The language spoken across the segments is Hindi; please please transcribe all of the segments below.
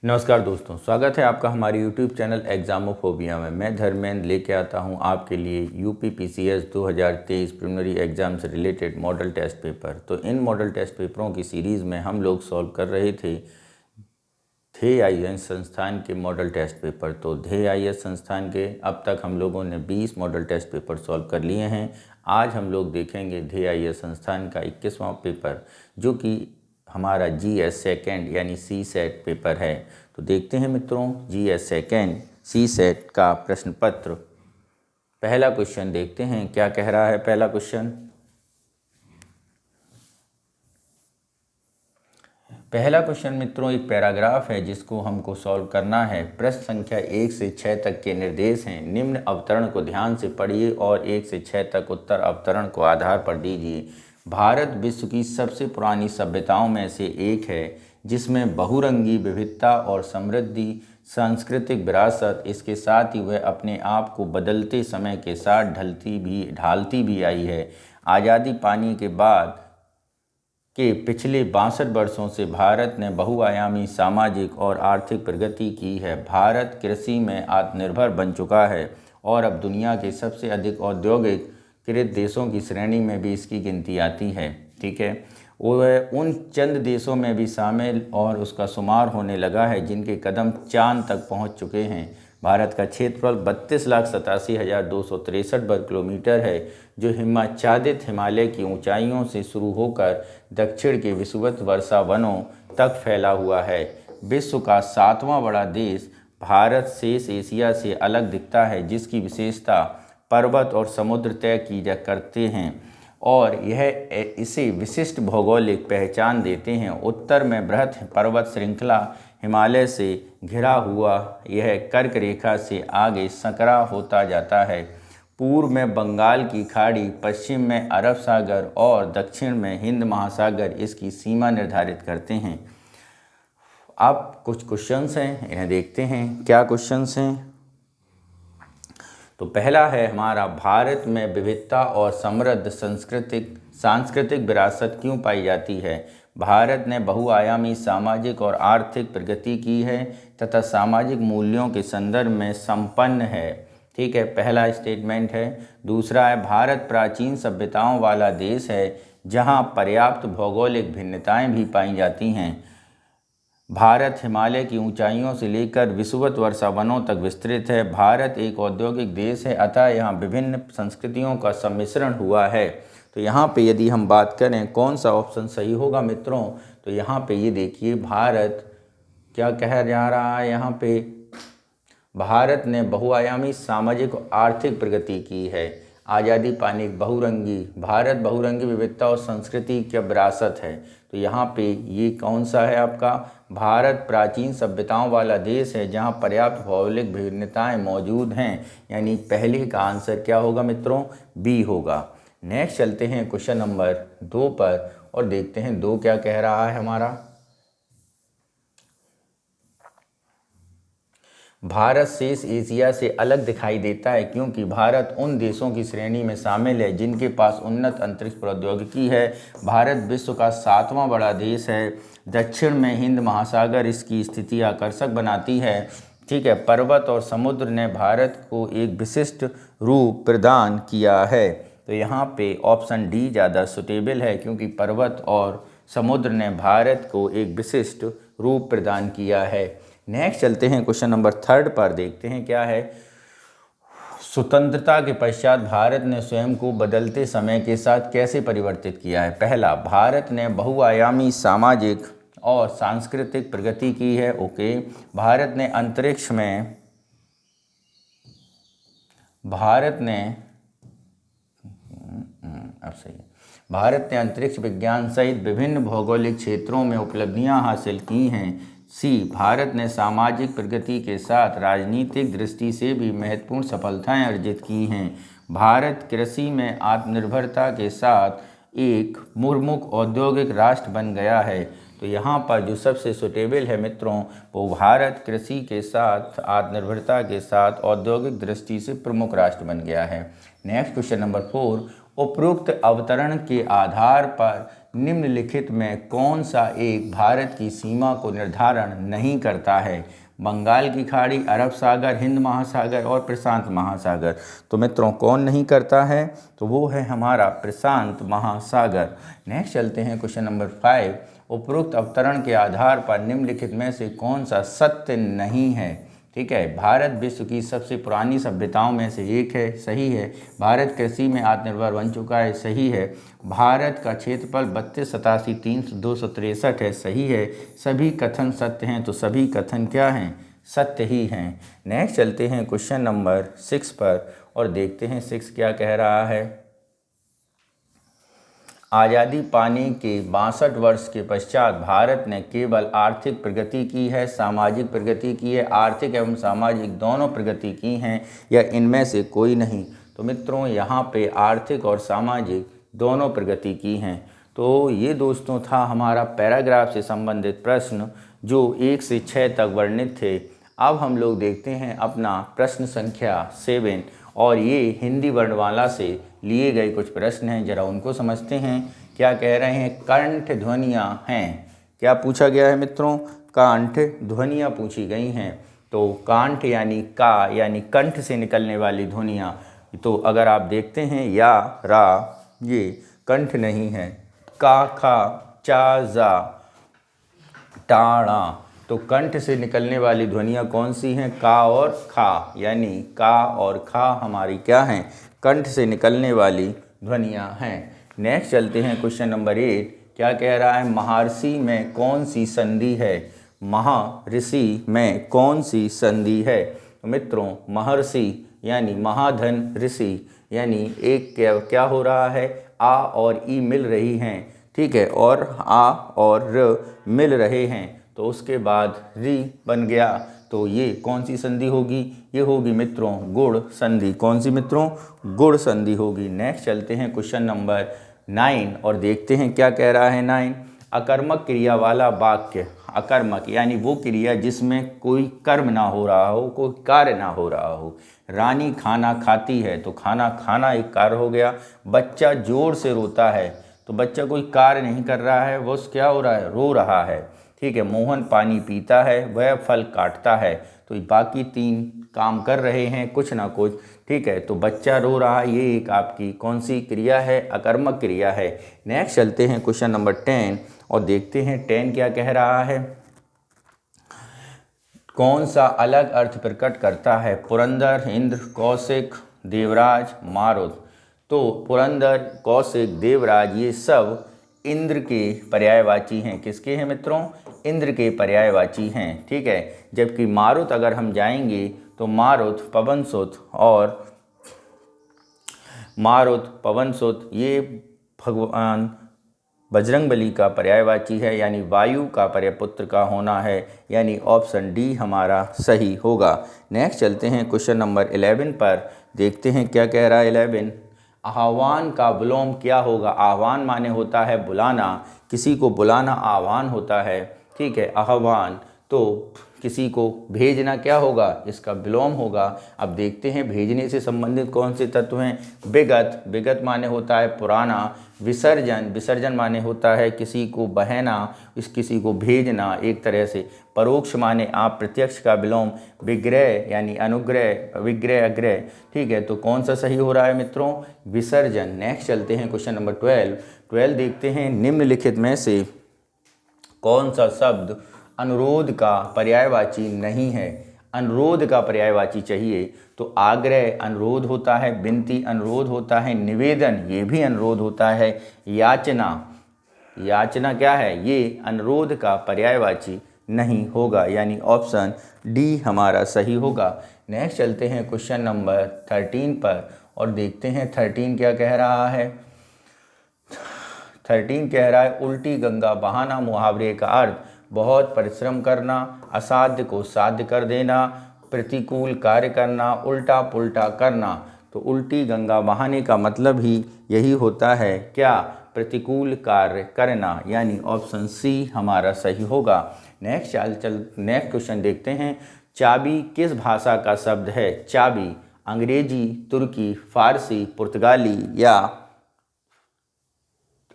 नमस्कार दोस्तों, स्वागत है आपका हमारे YouTube चैनल एग्जामोफोबिया में। मैं धर्मेंद्र लेके आता हूं आपके लिए यूपी पीसीएस 2023 प्रिलिमिनरी एग्ज़ाम से रिलेटेड मॉडल टेस्ट पेपर। तो इन मॉडल टेस्ट पेपरों की सीरीज़ में हम लोग सॉल्व कर रहे थे ध्येय आईएएस संस्थान के मॉडल टेस्ट पेपर। तो ध्येय आईएएस संस्थान के अब तक हम लोगों ने 20 मॉडल टेस्ट पेपर सॉल्व कर लिए हैं। आज हम लोग देखेंगे ध्येय आईएएस संस्थान का 21वां पेपर, जो कि हमारा जीएस सेकेंड यानी सी सेट पेपर है। तो देखते हैं मित्रों, जीएस सेकेंड सी सेट का प्रश्न पत्र। पहला क्वेश्चन देखते हैं क्या कह रहा है। पहला क्वेश्चन मित्रों एक पैराग्राफ है जिसको हमको सॉल्व करना है। प्रश्न संख्या 1 से 6 तक के निर्देश हैं। निम्न अवतरण को ध्यान से पढ़िए और 1 से 6 तक उत्तर अवतरण को आधार पर दीजिए। भारत विश्व की सबसे पुरानी सभ्यताओं में से एक है, जिसमें बहुरंगी विविधता और समृद्धि सांस्कृतिक विरासत, इसके साथ ही वह अपने आप को बदलते समय के साथ ढालती भी आई है। आज़ादी पाने के बाद के पिछले 62 वर्षों से भारत ने बहुआयामी सामाजिक और आर्थिक प्रगति की है। भारत कृषि में आत्मनिर्भर बन चुका है और अब दुनिया के सबसे अधिक औद्योगिकीकृत देशों की श्रेणी में भी इसकी गिनती आती है। ठीक है, वह उन चंद देशों में भी शामिल और उसका शुमार होने लगा है जिनके कदम चांद तक पहुंच चुके हैं। भारत का क्षेत्रफल 32,87,263 वर्ग किलोमीटर है, जो हिमाच्छादित हिमालय की ऊंचाइयों से शुरू होकर दक्षिण के विषुवत वर्षा वनों तक फैला हुआ है। विश्व का 7वां बड़ा देश भारत शेष एशिया से अलग दिखता है, जिसकी विशेषता पर्वत और समुद्र तय की जा करते हैं और यह इसे विशिष्ट भौगोलिक पहचान देते हैं। उत्तर में बृहत पर्वत श्रृंखला हिमालय से घिरा हुआ यह कर्क रेखा से आगे संकरा होता जाता है। पूर्व में बंगाल की खाड़ी, पश्चिम में अरब सागर और दक्षिण में हिंद महासागर इसकी सीमा निर्धारित करते हैं। अब कुछ क्वेश्चंस हैं, इन्हें देखते हैं क्या क्वेश्चंस हैं। तो पहला है हमारा, भारत में विविधता और समृद्ध सांस्कृतिक विरासत क्यों पाई जाती है। भारत ने बहुआयामी सामाजिक और आर्थिक प्रगति की है तथा सामाजिक मूल्यों के संदर्भ में संपन्न है। ठीक है, पहला स्टेटमेंट है। दूसरा है, भारत प्राचीन सभ्यताओं वाला देश है जहां पर्याप्त भौगोलिक भिन्नताएं भी पाई जाती हैं। भारत हिमालय की ऊंचाइयों से लेकर विषुवत वर्षा वनों तक विस्तृत है। भारत एक औद्योगिक देश है, अतः यहाँ विभिन्न संस्कृतियों का सम्मिश्रण हुआ है। तो यहाँ पे यदि हम बात करें कौन सा ऑप्शन सही होगा मित्रों, तो यहाँ पे ये देखिए, भारत क्या कह जा रहा है यहाँ पे, भारत ने बहुआयामी सामाजिक और आर्थिक प्रगति की है। आज़ादी पाने भारत बहुरंगी विविधता और संस्कृति की विरासत है। तो यहाँ पे ये कौन सा है आपका, भारत प्राचीन सभ्यताओं वाला देश है जहाँ पर्याप्त भौगोलिक भिन्नताएं मौजूद हैं, यानी पहले का आंसर क्या होगा मित्रों, बी होगा। नेक्स्ट चलते हैं क्वेश्चन नंबर 2 पर और देखते हैं 2 क्या कह रहा है हमारा। भारत शेष एशिया से अलग दिखाई देता है क्योंकि भारत उन देशों की श्रेणी में शामिल है जिनके पास उन्नत अंतरिक्ष प्रौद्योगिकी है। भारत विश्व का 7वां बड़ा देश है। दक्षिण में हिंद महासागर इसकी स्थिति आकर्षक बनाती है। ठीक है, पर्वत और समुद्र ने भारत को एक विशिष्ट रूप प्रदान किया है। तो यहाँ पे ऑप्शन डी ज़्यादा सुटेबल है क्योंकि पर्वत और समुद्र ने भारत को एक विशिष्ट रूप प्रदान किया है। नेक्स्ट चलते हैं क्वेश्चन नंबर 3 पर, देखते हैं क्या है। स्वतंत्रता के पश्चात भारत ने स्वयं को बदलते समय के साथ कैसे परिवर्तित किया है। पहला, भारत ने बहुआयामी सामाजिक और सांस्कृतिक प्रगति की है। ओके, भारत ने अंतरिक्ष विज्ञान सहित विभिन्न भौगोलिक क्षेत्रों में उपलब्धियां हासिल की हैं। सी, भारत ने सामाजिक प्रगति के साथ राजनीतिक दृष्टि से भी महत्वपूर्ण सफलताएं अर्जित की हैं। भारत कृषि में आत्मनिर्भरता के साथ एक मुर्मुख औद्योगिक राष्ट्र बन गया है। तो यहाँ पर जो सबसे सुटेबल है मित्रों, वो भारत कृषि के साथ आत्मनिर्भरता के साथ औद्योगिक दृष्टि से प्रमुख राष्ट्र बन गया है। नेक्स्ट क्वेश्चन नंबर 4, उपरोक्त अवतरण के आधार पर निम्नलिखित में कौन सा एक भारत की सीमा को निर्धारण नहीं करता है? बंगाल की खाड़ी, अरब सागर, हिंद महासागर और प्रशांत महासागर। तो मित्रों कौन नहीं करता है? तो वो है हमारा प्रशांत महासागर। नेक्स्ट चलते हैं क्वेश्चन नंबर 5। उपरोक्त अवतरण के आधार पर निम्नलिखित में से कौन सा सत्य नहीं है? ठीक है, भारत विश्व की सबसे पुरानी सभ्यताओं में से एक है, सही है। भारत कृषि में आत्मनिर्भर बन चुका है, सही है। भारत का क्षेत्रफल 32,87,263 है, सही है। सभी कथन सत्य हैं, तो सभी कथन क्या हैं? सत्य ही हैं। नेक्स्ट चलते हैं क्वेश्चन नंबर 6 पर और देखते हैं 6 क्या कह रहा है। आज़ादी पाने के 62 वर्ष के पश्चात भारत ने केवल आर्थिक प्रगति की है, सामाजिक प्रगति की है, आर्थिक एवं सामाजिक दोनों प्रगति की हैं, या इनमें से कोई नहीं? तो मित्रों यहाँ पे आर्थिक और सामाजिक दोनों प्रगति की हैं। तो ये दोस्तों था हमारा पैराग्राफ से संबंधित प्रश्न जो 1 से 6 तक वर्णित थे। अब हम लोग देखते हैं अपना प्रश्न संख्या 7 और ये हिंदी वर्णमाला से लिए गए कुछ प्रश्न हैं, जरा उनको समझते हैं। क्या कह रहे हैं? कंठ ध्वनियाँ हैं। क्या पूछा गया है मित्रों? कंठ ध्वनियाँ पूछी गई हैं। तो कांठ यानी का, यानी कंठ से निकलने वाली ध्वनियाँ। तो अगर आप देखते हैं या, रा, ये कंठ नहीं है। का, खा, चा, जा, टाणा। तो कंठ से निकलने वाली ध्वनियाँ कौन सी हैं? का और खा, यानी का और खा हमारी क्या हैं? कंठ से निकलने वाली ध्वनियाँ हैं। नेक्स्ट चलते हैं क्वेश्चन नंबर 8। क्या कह रहा है? महर्षि में कौन सी संधि है? महर्षि में कौन सी संधि है? तो मित्रों महर्षि यानी महाधन ऋषि, यानी एक क्या हो रहा है? आ और ई मिल रही हैं, ठीक है, और आ और र मिल रहे हैं, तो उसके बाद री बन गया। तो ये कौन सी संधि होगी? ये होगी मित्रों गुण संधि। कौन सी मित्रों? गुण संधि होगी। नेक्स्ट चलते हैं क्वेश्चन नंबर 9 और देखते हैं क्या कह रहा है 9। अकर्मक क्रिया वाला वाक्य। अकर्मक यानी वो क्रिया जिसमें कोई कर्म ना हो रहा हो, कोई कार्य ना हो रहा हो। रानी खाना खाती है, तो खाना खाना एक कार्य हो गया। बच्चा जोर से रोता है, तो बच्चा कोई कार्य नहीं कर रहा है, वो क्या हो रहा है? रो रहा है, ठीक है। मोहन पानी पीता है, वह फल काटता है, तो बाकी 3 काम कर रहे हैं कुछ ना कुछ, ठीक है। तो बच्चा रो रहा है, ये एक आपकी कौन सी क्रिया है? अकर्मक क्रिया है। नेक्स्ट चलते हैं क्वेश्चन नंबर 10 और देखते हैं 10 क्या कह रहा है। कौन सा अलग अर्थ प्रकट करता है? पुरंदर, इंद्र, कौशिक, देवराज, मारुत। तो पुरंदर, कौशिक, देवराज ये सब इंद्र के पर्यायवाची हैं। किसके हैं मित्रों? इंद्र के पर्यायवाची हैं, ठीक है। जबकि मारुत अगर हम जाएंगे तो मारुत, पवनसुत और मारुत, पवनसुत ये भगवान बजरंगबली का पर्यायवाची है, यानी वायु का पर्यायपुत्र का होना है, यानी ऑप्शन डी हमारा सही होगा। नेक्स्ट चलते हैं क्वेश्चन नंबर 11 पर, देखते हैं क्या कह रहा है 11। आह्वान का विलोम क्या होगा? आह्वान माने होता है बुलाना, किसी को बुलाना आह्वान होता है, ठीक है, आह्वान। तो किसी को भेजना क्या होगा? इसका विलोम होगा। अब देखते हैं भेजने से संबंधित कौन से तत्व हैं। विगत, विगत माने होता है पुराना। विसर्जन, विसर्जन माने होता है किसी को बहना, किसी को भेजना एक तरह से। परोक्ष माने आप, प्रत्यक्ष का विलोम। विग्रह यानी अनुग्रह, विग्रह अग्रह, ठीक है। तो कौन सा सही हो रहा है मित्रों? विसर्जन। नेक्स्ट चलते हैं क्वेश्चन नंबर 12 देखते हैं निम्नलिखित में से कौन सा शब्द अनुरोध का पर्यायवाची नहीं है? अनुरोध का पर्यायवाची चाहिए तो आग्रह अनुरोध होता है, विनती अनुरोध होता है, निवेदन ये भी अनुरोध होता है, याचना, याचना क्या है? ये अनुरोध का पर्यायवाची नहीं होगा, यानी ऑप्शन डी हमारा सही होगा। नेक्स्ट चलते हैं क्वेश्चन नंबर 13 पर और देखते हैं 13 क्या कह रहा है। 13 कह रहा है उल्टी गंगा बहाना मुहावरे का अर्थ बहुत परिश्रम करना, असाध्य को साध्य कर देना, प्रतिकूल कार्य करना, उल्टा पुल्टा करना। तो उल्टी गंगा बहाने का मतलब ही यही होता है, क्या? प्रतिकूल कार्य करना, यानी ऑप्शन सी हमारा सही होगा। नेक्स्ट क्वेश्चन देखते हैं। चाबी किस भाषा का शब्द है? चाबी अंग्रेजी, तुर्की, फारसी, पुर्तगाली या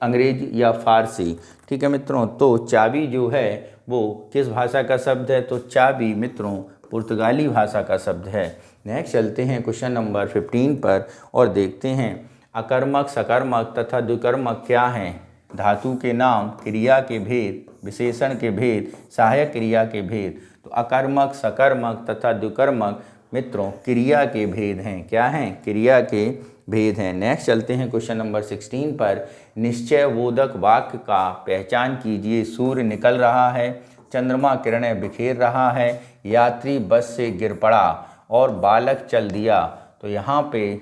अंग्रेजी या फारसी। ठीक है मित्रों, तो चाबी जो है वो किस भाषा का शब्द है? तो चाबी मित्रों पुर्तगाली भाषा का शब्द है। नेक्स्ट चलते हैं क्वेश्चन नंबर 15 पर और देखते हैं अकर्मक, सकर्मक तथा द्विकर्मक क्या हैं? धातु के नाम, क्रिया के भेद, विशेषण के भेद, सहायक क्रिया के भेद। तो अकर्मक, सकर्मक तथा द्विकर्मक मित्रों क्रिया के भेद हैं। क्या हैं? क्रिया के भेद हैं। नेक्स्ट चलते हैं क्वेश्चन नंबर 16 पर। निश्चय बोधक वाक्य का पहचान कीजिए। सूर्य निकल रहा है, चंद्रमा किरणें बिखेर रहा है, यात्री बस से गिर पड़ा और बालक चल दिया। तो यहाँ पे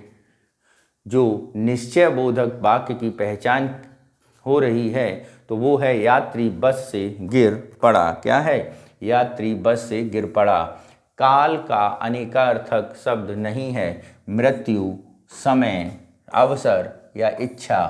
जो निश्चय बोधक वाक्य की पहचान हो रही है तो वो है यात्री बस से गिर पड़ा। क्या है? यात्री बस से गिर पड़ा। काल का अनेकार्थक शब्द नहीं है। मृत्यु, समय, अवसर या इच्छा।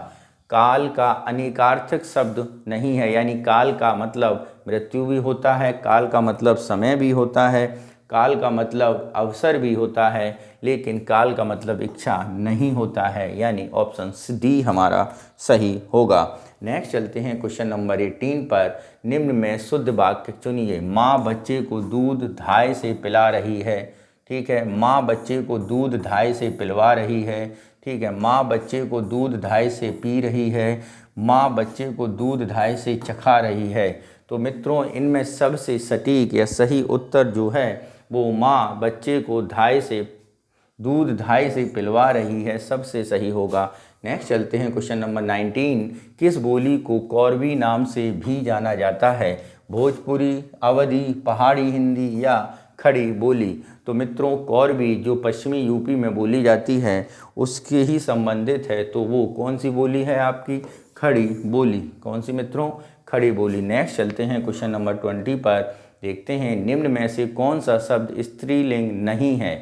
काल का अनेकार्थक शब्द नहीं है, यानी काल का मतलब मृत्यु भी होता है, काल का मतलब समय भी होता है, काल का मतलब अवसर भी होता है, लेकिन काल का मतलब इच्छा नहीं होता है, यानी ऑप्शन डी हमारा सही होगा। नेक्स्ट चलते हैं क्वेश्चन नंबर 18 पर। निम्न में शुद्ध वाक्य चुनिए। माँ बच्चे को दूध धाय से पिला रही है। ठीक है, माँ बच्चे को दूध धाय से पिलवा रही है। ठीक है, माँ बच्चे को दूध धाय से पी रही है। माँ बच्चे को दूध धाय से चखा रही है। तो मित्रों इनमें सबसे सटीक या सही उत्तर जो है वो माँ बच्चे को दूध धाय से पिलवा रही है, सबसे सही होगा। नेक्स्ट चलते हैं क्वेश्चन नंबर 19। किस बोली को कौरवी नाम से भी जाना जाता है? भोजपुरी, अवधी, पहाड़ी हिंदी या खड़ी बोली। तो मित्रों कौरवी जो पश्चिमी यूपी में बोली जाती है उसके ही संबंधित है, तो वो कौन सी बोली है आपकी? खड़ी बोली। कौन सी मित्रों? खड़ी बोली। नेक्स्ट चलते हैं क्वेश्चन नंबर 20 पर। देखते हैं निम्न में से कौन सा शब्द स्त्रीलिंग नहीं है?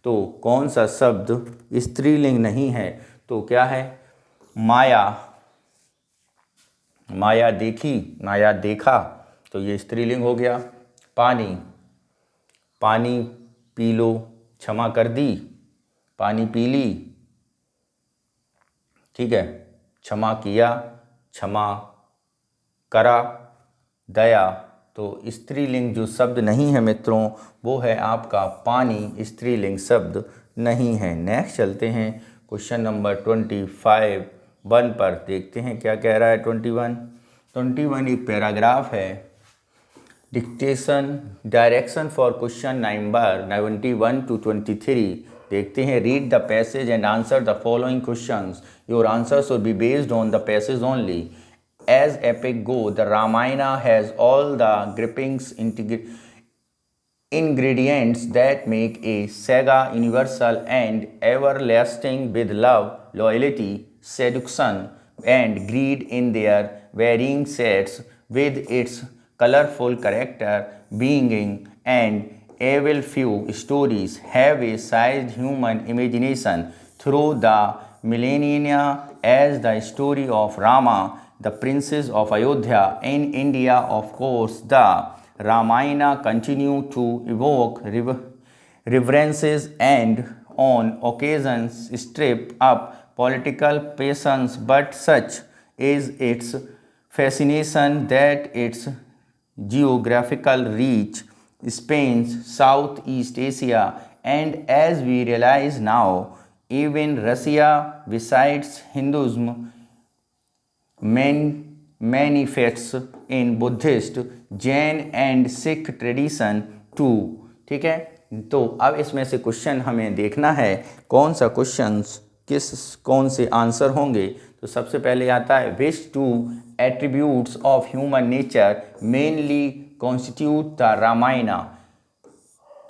तो कौन सा शब्द स्त्रीलिंग नहीं है? तो क्या है? माया, माया देखी, माया देखा, तो ये स्त्रीलिंग हो गया। पानी, पानी पी लो, क्षमा कर दी, पानी पी ली। ठीक है, क्षमा किया, क्षमा करा, दया। तो स्त्रीलिंग जो शब्द नहीं है मित्रों वो है आपका पानी, स्त्रीलिंग शब्द नहीं है। नेक्स्ट चलते हैं क्वेश्चन नंबर 21 पर। देखते हैं क्या कह रहा है 21 एक पैराग्राफ है। Dictation direction for question number 91 to 23। देखते हैं read the passage and answer the following questions. Your answer should be based on the passage only. As epic go, the Ramayana has all the gripping ingredients that make a saga universal and everlasting, with love, loyalty, seduction, and greed in their varying sets, with its colorful character, being, and evil. Few stories have a sized human imagination through the millennia, as the story of Rama, the princes of Ayodhya in India. Of course, the Ramayana continue to evoke reverences and on occasions strip up political passions, but such is its fascination that its geographical reach spans Southeast Asia, and as we realize now, even Russia, besides Hinduism, manifests in Buddhist, Jain and Sikh tradition too। ठीक है, तो अब इसमें से क्वेश्चन हमें देखना है कौन सा क्वेश्चंस कौन से आंसर होंगे। तो सबसे पहले आता है which two attributes of human nature mainly constitute the Ramayana?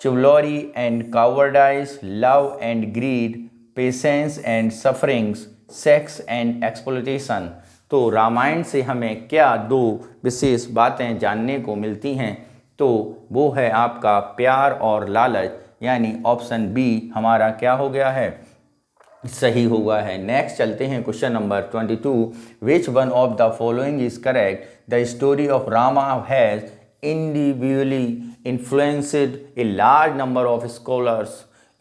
chivalry and cowardice, love and greed, patience and sufferings, sex and exploitation। तो रामायण से हमें क्या दो विशेष बातें जानने को मिलती हैं? तो वो है आपका प्यार और लालच, यानी ऑप्शन बी हमारा क्या हो गया है? सही हुआ है। नेक्स्ट चलते हैं question number 22। Which one of the following is correct? The story of Rama has individually influenced a large number of scholars,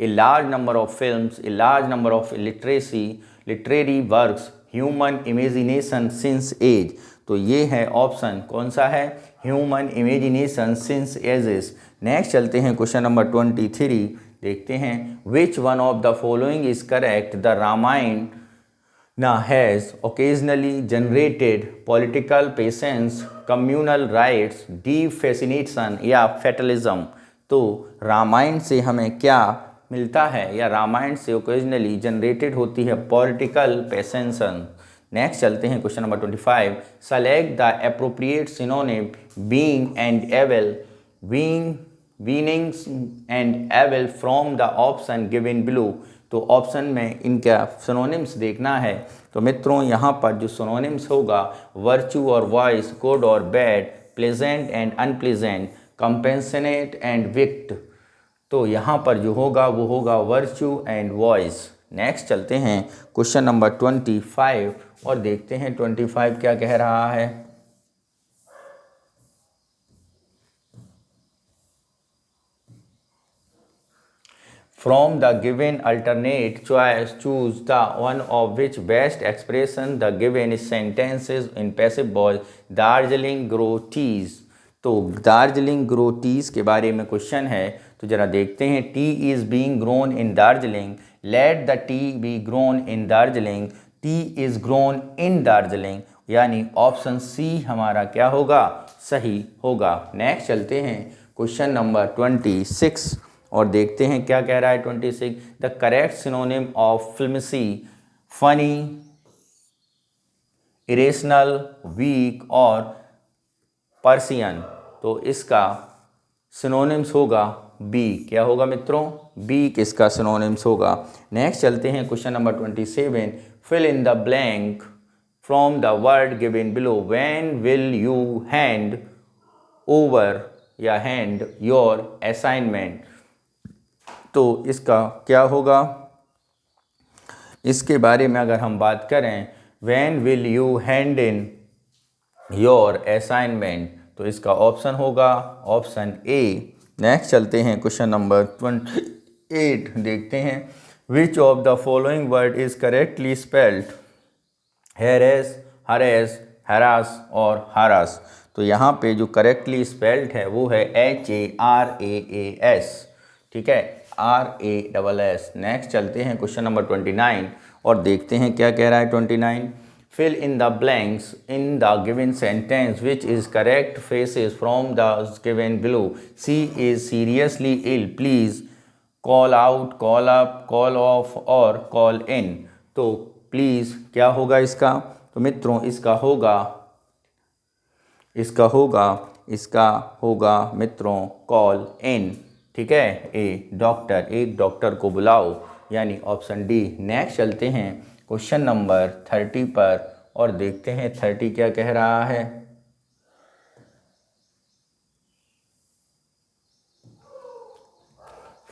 a large number of films, a large number of literary works. Human imagination since age. तो ये है ऑप्शन, कौन सा है, human imagination since ages. Next चलते हैं क्वेश्चन नंबर 23, देखते हैं which one of the following is correct. The Ramayana now has occasionally generated political patience, communal rights, deep fascination या fatalism। तो रामायण से हमें क्या मिलता है, या रामायण से ओकेजनली जनरेटेड होती है पॉलिटिकल पैसेंसन। नेक्स्ट चलते हैं question number 25, select the appropriate synonym being and able, winnings and able from the option given below. तो ऑप्शन में इनका सिनोनिम्स देखना है। तो मित्रों यहाँ पर जो सिनोनिम्स होगा, वर्चू और वॉइस, गुड और bad, pleasant and unpleasant, compassionate and wicked. तो यहाँ पर जो होगा वो होगा वर्चू एंड वॉइस। नेक्स्ट चलते हैं क्वेश्चन नंबर 25 और देखते हैं 25 क्या कह रहा है। From the given alternate choice, choose the one of which best expression the given sentences in passive voice. Darjeeling grow teas. तो दार्जिलिंग ग्रो टीज के बारे में क्वेश्चन है, तो जरा देखते हैं। T is being grown in Darjeeling, let the T B grown in Darjeeling, T is grown in Darjeeling, यानी ऑप्शन सी हमारा क्या होगा, सही होगा। नेक्स्ट चलते हैं क्वेश्चन नंबर 26 और देखते हैं क्या कह रहा है 26। The correct synonym of flimsy, funny, irrational, weak और पर्सियन। तो इसका सिनोनिम्स होगा बी। क्या होगा मित्रों, बी किसका सिनोनिम्स होगा। नेक्स्ट चलते हैं question number 27, fill in the blank from the word given below, when will you hand over या हैंड योर असाइनमेंट। तो इसका क्या होगा, इसके बारे में अगर हम बात करें, when will you hand in your assignment, तो इसका ऑप्शन होगा ऑप्शन ए। नेक्स्ट चलते हैं क्वेश्चन नंबर 28, देखते हैं which of the following word is correctly spelled, harass, हरेस, हरास और हरास। तो यहाँ पे जो करेक्टली स्पेल्ड है वो है HARAAS, ठीक है, RASS। नेक्स्ट चलते हैं क्वेश्चन नंबर 29 और देखते हैं क्या कह रहा है 29। Fill in the blanks in the given sentence which is correct phrases from the given below, she is seriously ill, please call out, call up, call off और कॉल इन। तो प्लीज़ क्या होगा इसका, तो मित्रों इसका होगा मित्रों कॉल इन, ठीक है, एक डॉक्टर को बुलाओ, यानी ऑप्शन डी। नेक्स्ट चलते हैं क्वेश्चन नंबर 30 पर और देखते हैं 30 क्या कह रहा है।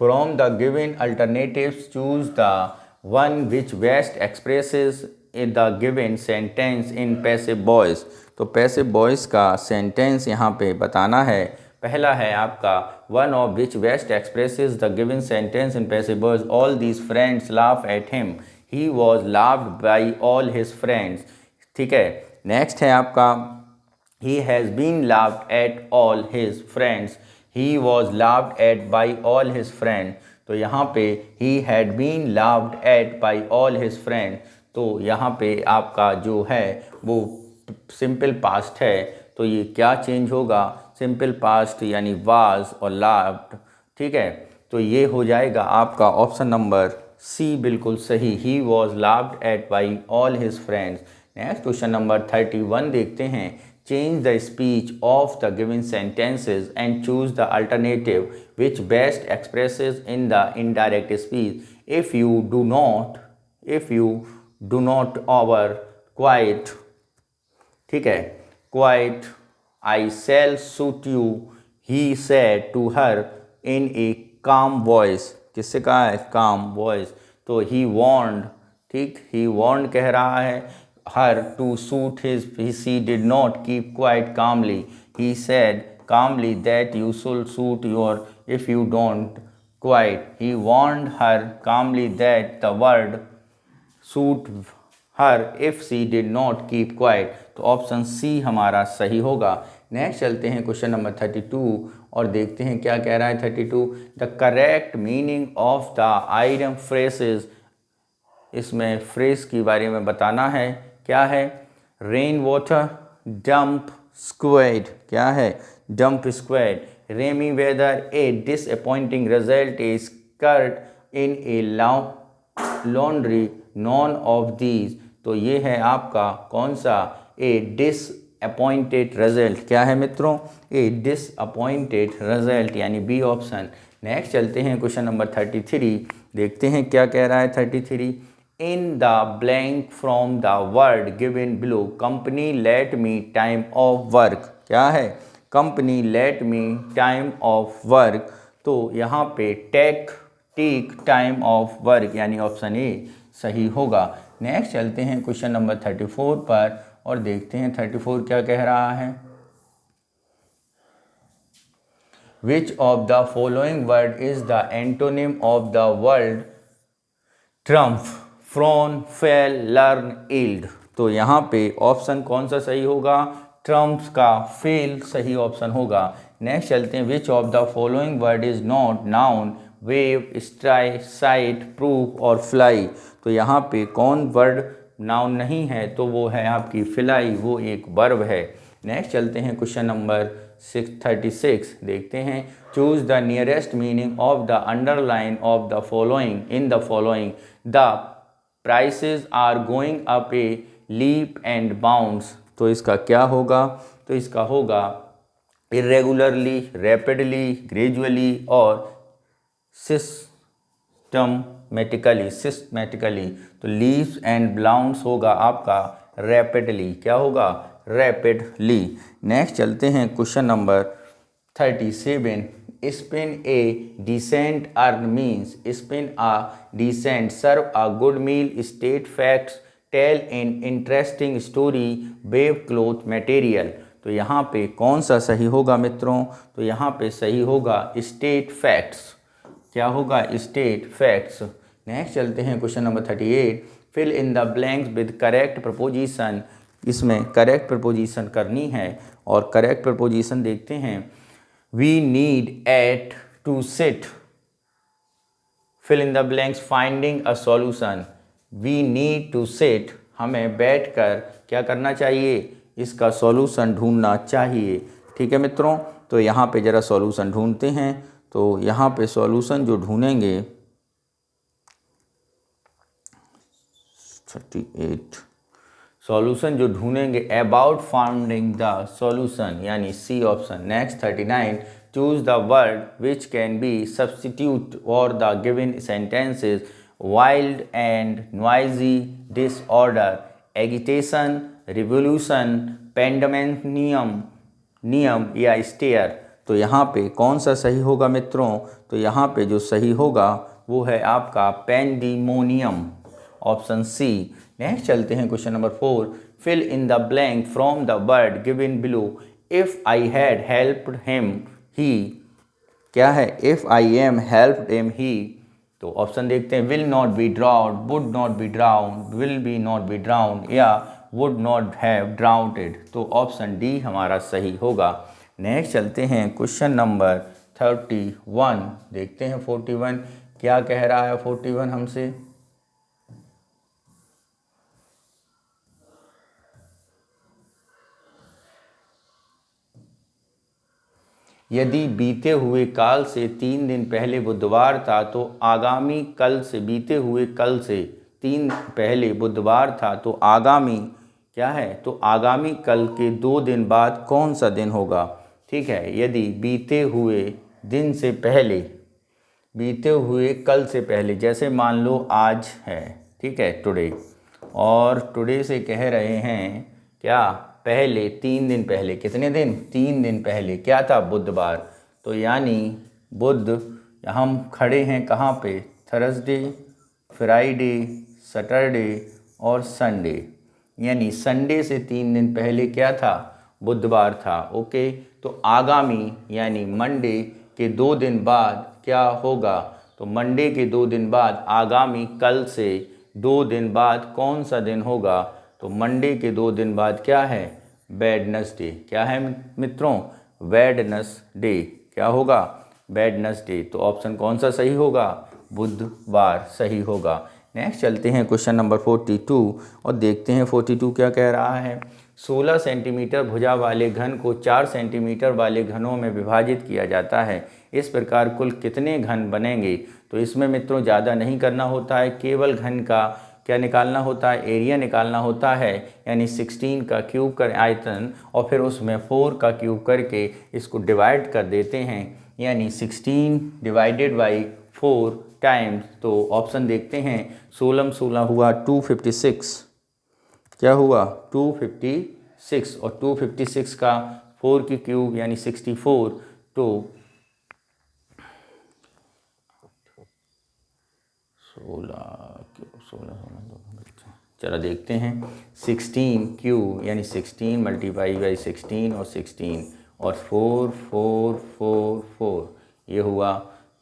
From the given alternatives choose the one which best expresses the given sentence in passive voice. तो पैसिव वॉइस का सेंटेंस यहाँ पे बताना है। पहला है आपका one of which best expresses the given sentence in passive voice, all these friends laugh at him, he was laughed by all his friends, ठीक है। नेक्स्ट है आपका he has been laughed at all his friends, he was laughed at by all his friend. तो यहाँ पे he had been laughed at by all his friend, तो यहाँ पे आपका जो है वो सिंपल पास्ट है, तो ये क्या चेंज होगा, सिंपल पास्ट यानी वाज और लाफ्ड, ठीक है। तो ये हो जाएगा आपका ऑप्शन नंबर सी बिल्कुल सही, he was laughed at by all his friends. Next question number 31 देखते हैं। Change the speech of the given sentences and choose the alternative which best expresses in the indirect speech, if you do not over quiet, ठीक है, quiet I shall shoot you, he said to her in a calm voice. किससे कहा है, काम वॉइस। तो ही वॉन्ड, ठीक, ही वॉन्ड कह रहा है her to shoot his, she did not keep quiet calmly, he said calmly that you should shoot your if you don't quiet, he warned her calmly that the word shoot her if she did not keep quiet. तो ऑप्शन सी हमारा सही होगा। नेक्स्ट चलते हैं क्वेश्चन नंबर 32 और देखते हैं क्या कह रहा है 32। The correct meaning of the item phrases, इसमें फ्रेज के बारे में बताना है। क्या है? रेन वाटर, डंप स्क्वेड, क्या है? Damp squib. Rainy weather, a disappointing result, a skirt in a laundry, none of these. तो ये है आपका कौन सा? A disappointed result. क्या है मित्रों? ए डिसअपॉइंटेड रिजल्ट, यानी बी ऑप्शन। नेक्स्ट चलते हैं क्वेश्चन नंबर 33, देखते हैं क्या कह रहा है 33। In the blank from the word given below, company let me time of work। क्या है? company let me time of work। तो यहाँ पे टेक टाइम ऑफ वर्क, यानी ऑप्शन ए सही होगा। नेक्स्ट चलते हैं क्वेश्चन नंबर 34 पर और देखते हैं 34 क्या कह रहा है। Which of the following word is the antonym of the word triumph? Frown, fail, learn, yield. तो यहाँ पे ऑप्शन कौन सा सही होगा? ट्रम्फ का फेल सही ऑप्शन होगा। नेक्स्ट चलते हैं। Which of the following word is not noun? Wave, स्ट्राई, site, proof और फ्लाई। तो यहाँ पे कौन वर्ड नाउन नहीं है? तो वो है आपकी फ्लाई, वो एक वर्ब है। नेक्स्ट चलते हैं क्वेश्चन नंबर 36, देखते हैं। Choose the nearest meaning of the underline of the following in the following. The prices are going up a leap and bounds. तो इसका क्या होगा? तो इसका होगा इरेगुलरली, रैपिडली, ग्रेजुअली और सिस्टमेटिकली। तो लीव्स एंड बाउंड्स होगा आपका रैपिडली। क्या होगा? रैपिडली। नेक्स्ट चलते हैं question number 37। Spin a decent yarn means. Spin a decent, serve a good meal, state facts, tell in interesting story, wave cloth material. तो यहाँ पे कौन सा सही होगा मित्रों? तो यहाँ पे सही होगा स्टेट फैक्ट्स। क्या होगा? State facts. नेक्स्ट चलते हैं question number 38। Fill in the blanks with correct preposition. इसमें करेक्ट प्रपोजिशन करनी है और करेक्ट प्रपोजिशन देखते हैं। We need at to sit, fill in the blanks, finding a solution. We need to sit, हमें बैठकर क्या करना चाहिए? इसका सॉल्यूशन ढूंढना चाहिए। ठीक है मित्रों, तो यहाँ पे ज़रा सॉल्यूशन ढूंढते हैं। तो यहाँ पे सॉल्यूशन जो ढूंढेंगे 38, सॉल्यूशन जो ढूंढेंगे अबाउट फाउंडिंग द सॉल्यूशन, यानी C option. Next 39। Choose the word which can be substitute for the given sentences. Wild and noisy, disorder, agitation, revolution, pandemonium नियम या स्टेयर। तो यहाँ पे कौन सा सही होगा मित्रों? तो यहाँ पे जो सही होगा वो है आपका पेंडिमोनियम, ऑप्शन सी। नेक्स्ट चलते हैं question number 4। Fill in the blank from the word given below. If I had helped him, he. क्या है? If I am helped him, he. तो ऑप्शन देखते हैं। Will not be drowned, would not be drowned, will be not be drowned या वुड नॉट हैव ड्राउंडेड। तो ऑप्शन डी हमारा सही होगा। नेक्स्ट चलते हैं क्वेश्चन नंबर 31, देखते हैं 41 क्या कह रहा है 41 हमसे। यदि बीते हुए काल से 3 दिन पहले बुधवार था तो आगामी कल से, बीते हुए कल से 3 पहले बुधवार था तो आगामी क्या है? तो आगामी कल के 2 दिन बाद कौन सा दिन होगा? ठीक है, यदि बीते हुए दिन से पहले, बीते हुए कल से पहले, जैसे मान लो आज है, ठीक है, टुडे, और टुडे से कह रहे हैं क्या? पहले 3 दिन पहले। कितने दिन? 3 दिन पहले क्या था? बुधवार। तो यानी बुध, हम खड़े हैं कहाँ पे? थर्सडे, फ्राइडे, सैटरडे और संडे, यानी संडे से 3 दिन पहले क्या था? बुधवार था। ओके, तो आगामी यानी मंडे के 2 दिन बाद क्या होगा? तो मंडे के 2 दिन बाद आगामी कल से 2 दिन बाद कौन सा दिन होगा? तो मंडे के 2 दिन बाद क्या है? वेडनेसडे। क्या है मित्रों? वेडनेसडे। क्या होगा? वेडनेसडे। तो ऑप्शन कौन सा सही होगा? बुधवार सही होगा। नेक्स्ट चलते हैं क्वेश्चन नंबर 42 और देखते हैं 42 क्या कह रहा है। 16 सेंटीमीटर भुजा वाले घन को 4 सेंटीमीटर वाले घनों में विभाजित किया जाता है। इस प्रकार कुल कितने घन बनेंगे? तो इसमें मित्रों ज़्यादा नहीं करना होता है, केवल घन का क्या निकालना होता है? एरिया निकालना होता है, यानी 16 का क्यूब कर आयतन और फिर उसमें 4 का क्यूब करके इसको डिवाइड कर देते हैं, यानी 16 डिवाइडेड बाई 4 टाइम्स। तो ऑप्शन देखते हैं, 16 16 हुआ 256। क्या हुआ? 256। और 256 का 4 की क्यूब यानी 64। तो 16 चलो देखते हैं। 16 क्यूब यानी 16 मल्टीप्लाई बाई 16 और 16 और 4 4 4 4 ये हुआ।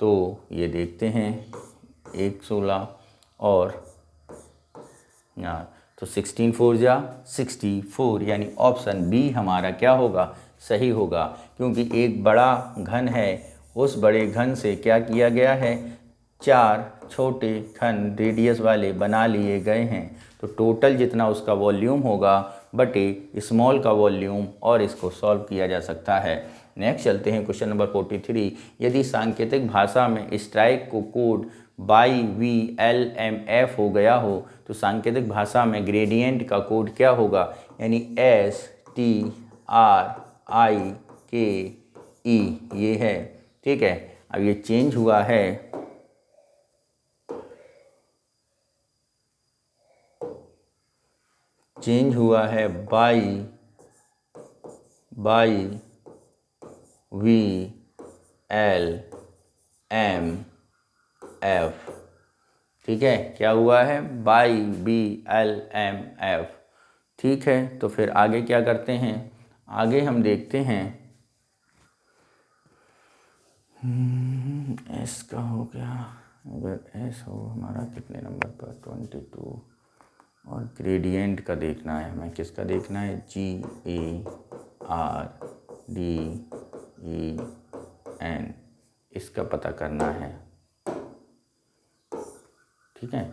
तो ये देखते हैं 116 और यहाँ तो 16 4 जा 64, यानी ऑप्शन बी हमारा क्या होगा? सही होगा, क्योंकि एक बड़ा घन है, उस बड़े घन से क्या किया गया है? 4 छोटे घन रेडियस वाले बना लिए गए हैं। तो टोटल जितना उसका वॉल्यूम होगा बटे स्मॉल का वॉल्यूम, और इसको सॉल्व किया जा सकता है। नेक्स्ट चलते हैं क्वेश्चन नंबर 43। यदि सांकेतिक भाषा में स्ट्राइक को code by V L M F हो गया हो तो सांकेतिक भाषा में ग्रेडियंट का कोड क्या होगा? यानी एस टी आर आई के ई ये है। ठीक है, अब ये चेंज हुआ है, by V L M F. ठीक है, क्या हुआ है? By B L M F. ठीक है, तो फिर आगे क्या करते हैं? आगे हम देखते हैं एस का हो गया। अगर एस हो हमारा कितने नंबर पर? 22। और ग्रेडियंट का देखना है हमें। किसका देखना है? G A R D E N, इसका पता करना है। ठीक है,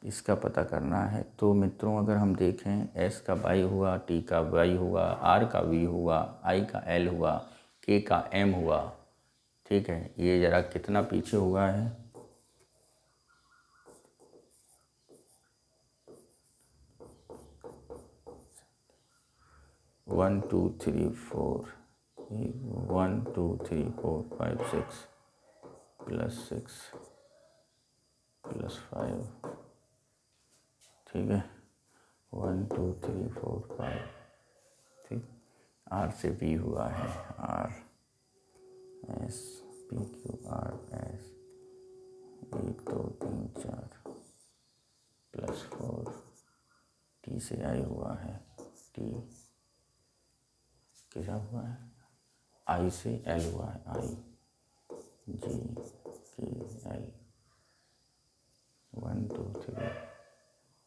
इसका पता करना है। तो मित्रों अगर हम देखें, एस का बाई हुआ, टी का वाई हुआ, आर का वी हुआ, आई का एल हुआ, के का एम हुआ। ठीक है, ये ज़रा कितना पीछे हुआ है? 1 2 3 4 1 2 3 4 5 6 प्लस 6 प्लस 5। ठीक है, 1 2 3 4 5। ठीक, आर से बी हुआ है, R S P Q R S 1 2 3 4 plus 4। T से आई हुआ है, टी क्या हुआ है? आई से एल हुआ है, आई जी के एल 1 2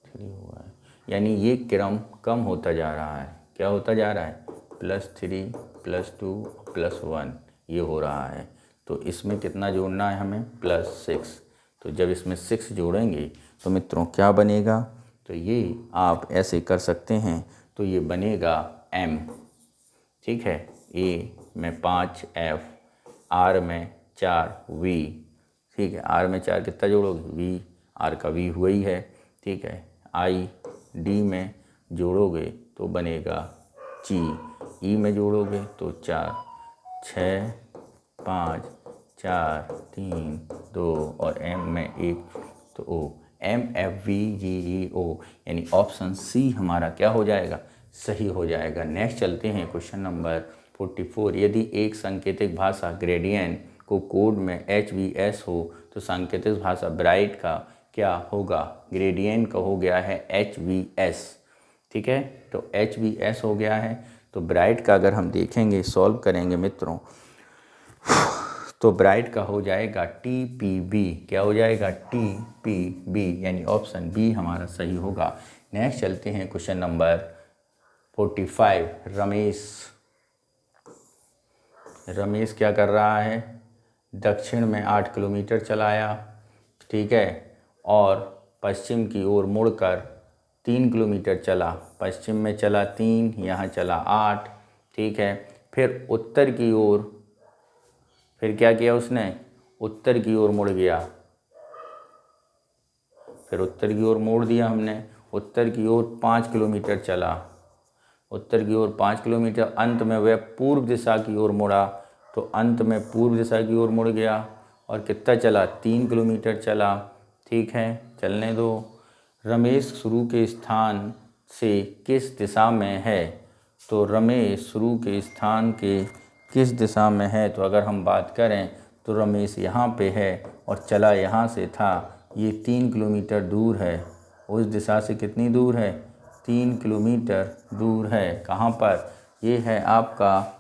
3 हुआ है। यानी ये क्रम कम होता जा रहा है। क्या होता जा रहा है? +3 +2 +1 ये हो रहा है। तो इसमें कितना जोड़ना है हमें? +6। तो जब इसमें 6 जोड़ेंगे तो मित्रों क्या बनेगा? तो ये आप ऐसे कर सकते हैं, तो ये बनेगा M। ठीक है, ए में 5 एफ, आर में 4 वी। ठीक है, आर में 4 कितना जोड़ोगे? वी, आर का वी हुआ ही है। ठीक है, आई डी में जोड़ोगे तो बनेगा ची, ई में जोड़ोगे तो 4 6 5 4 3 2 और एम में 1 तो ओ, एम एफ वी जी ई ओ, यानी ऑप्शन सी हमारा क्या हो जाएगा? सही हो जाएगा। नेक्स्ट चलते हैं क्वेश्चन नंबर 44। यदि एक सांकेतिक भाषा ग्रेडियंट को कोड में HVS हो तो सांकेतिक भाषा ब्राइट का क्या होगा? ग्रेडियंट का हो गया है HVS। ठीक है, तो HVS हो गया है। तो ब्राइट का अगर हम देखेंगे, सॉल्व करेंगे मित्रों, तो ब्राइट का हो जाएगा TPB। क्या हो जाएगा? TPB, यानी ऑप्शन बी हमारा सही होगा। नेक्स्ट चलते हैं क्वेश्चन नंबर 45। रमेश क्या कर रहा है? दक्षिण में 8 किलोमीटर चलाया, ठीक है, और पश्चिम की ओर मुड़कर 3 किलोमीटर चला। पश्चिम में चला 3, यहाँ चला 8, ठीक है। फिर उत्तर की ओर, फिर क्या किया उसने? उत्तर की ओर मुड़ गया। फिर उत्तर की ओर मोड़ दिया हमने। उत्तर की ओर 5 किलोमीटर चला। उत्तर की ओर 5 किलोमीटर, अंत में वह पूर्व दिशा की ओर मुड़ा, तो अंत में पूर्व दिशा की ओर मुड़ गया। और कितना चला? 3 किलोमीटर चला, ठीक है, चलने दो। रमेश शुरू के स्थान से किस दिशा में है? तो रमेश शुरू के स्थान के किस दिशा में है? तो अगर हम बात करें तो रमेश यहाँ पे है और चला यहाँ से था। ये 3 किलोमीटर दूर है। उस दिशा से कितनी दूर है? 3 किलोमीटर दूर है। कहाँ पर? ये है आपका,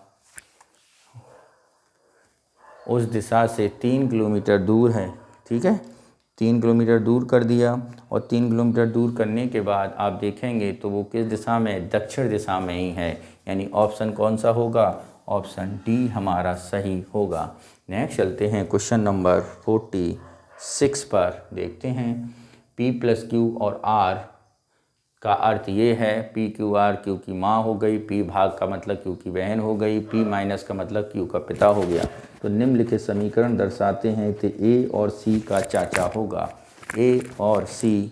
उस दिशा से 3 किलोमीटर दूर है, ठीक है। 3 किलोमीटर दूर कर दिया, और 3 किलोमीटर दूर करने के बाद आप देखेंगे तो वो किस दिशा में? दक्षिण दिशा में ही है, यानी ऑप्शन कौन सा होगा? ऑप्शन डी हमारा सही होगा। नेक्स्ट चलते हैं क्वेश्चन नंबर 46 पर। देखते हैं P+Q और R का अर्थ ये है, PQR Q की माँ हो गई, P भाग का मतलब Q की बहन हो गई, P माइनस का मतलब Q का पिता हो गया। तो निम्नलिखित समीकरण दर्शाते हैं कि A और C का चाचा होगा। A और C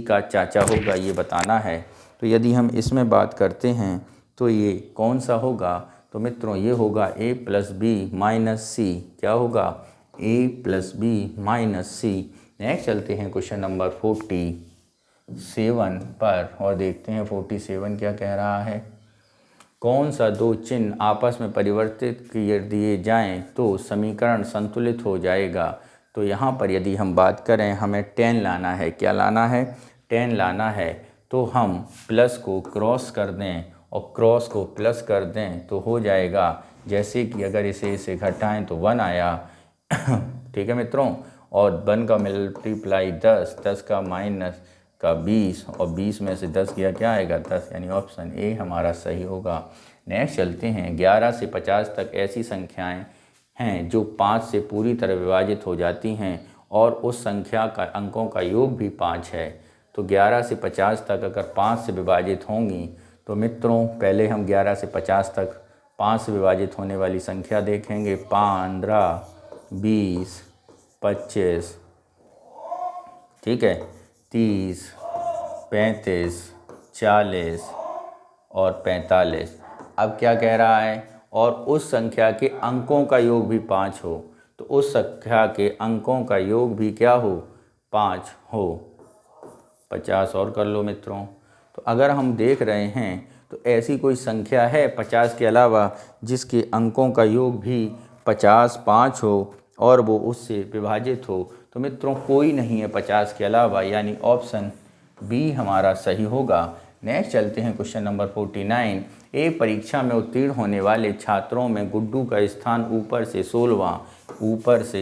का चाचा होगा, ये बताना है। तो यदि हम इसमें बात करते हैं तो ये कौन सा होगा? तो मित्रों ये होगा A+B - C। क्या होगा? A+B - C। नेक्स्ट चलते हैं क्वेश्चन नंबर 47 पर और देखते हैं 47 क्या कह रहा है। कौन सा दो चिन्ह आपस में परिवर्तित कर दिए जाएं तो समीकरण संतुलित हो जाएगा? तो यहाँ पर यदि हम बात करें, हमें 10 लाना है। क्या लाना है? 10 लाना है। तो हम प्लस को क्रॉस कर दें और क्रॉस को प्लस कर दें तो हो जाएगा। जैसे कि अगर इसे घटाएं तो 1 आया, ठीक है मित्रों, और 1 का मल्टीप्लाई 10, 10 का माइनस का 20, और 20 में से 10 किया क्या आएगा? 10, यानी ऑप्शन ए हमारा सही होगा। नेक्स्ट चलते हैं 11 से 50 तक ऐसी संख्याएं हैं जो 5 से पूरी तरह विभाजित हो जाती हैं और उस संख्या का अंकों का योग भी 5 है। तो 11 से 50 तक अगर 5 से विभाजित होंगी तो मित्रों पहले हम 11 से 50 तक 5 से विभाजित होने वाली संख्या देखेंगे। 15, 20, 25, ठीक है, 30, 35, 40 और 45। अब क्या कह रहा है? और उस संख्या के अंकों का योग भी 5 हो। तो उस संख्या के अंकों का योग भी क्या हो? 5 हो। 50 और कर लो मित्रों। तो अगर हम देख रहे हैं तो ऐसी कोई संख्या है 50 के अलावा जिसके अंकों का योग भी 50, 5 हो और वो उससे विभाजित हो? तो मित्रों कोई नहीं है 50 के अलावा, यानी ऑप्शन बी हमारा सही होगा। नेक्स्ट चलते हैं क्वेश्चन नंबर 49। ए परीक्षा में उत्तीर्ण होने वाले छात्रों में गुड्डू का स्थान ऊपर से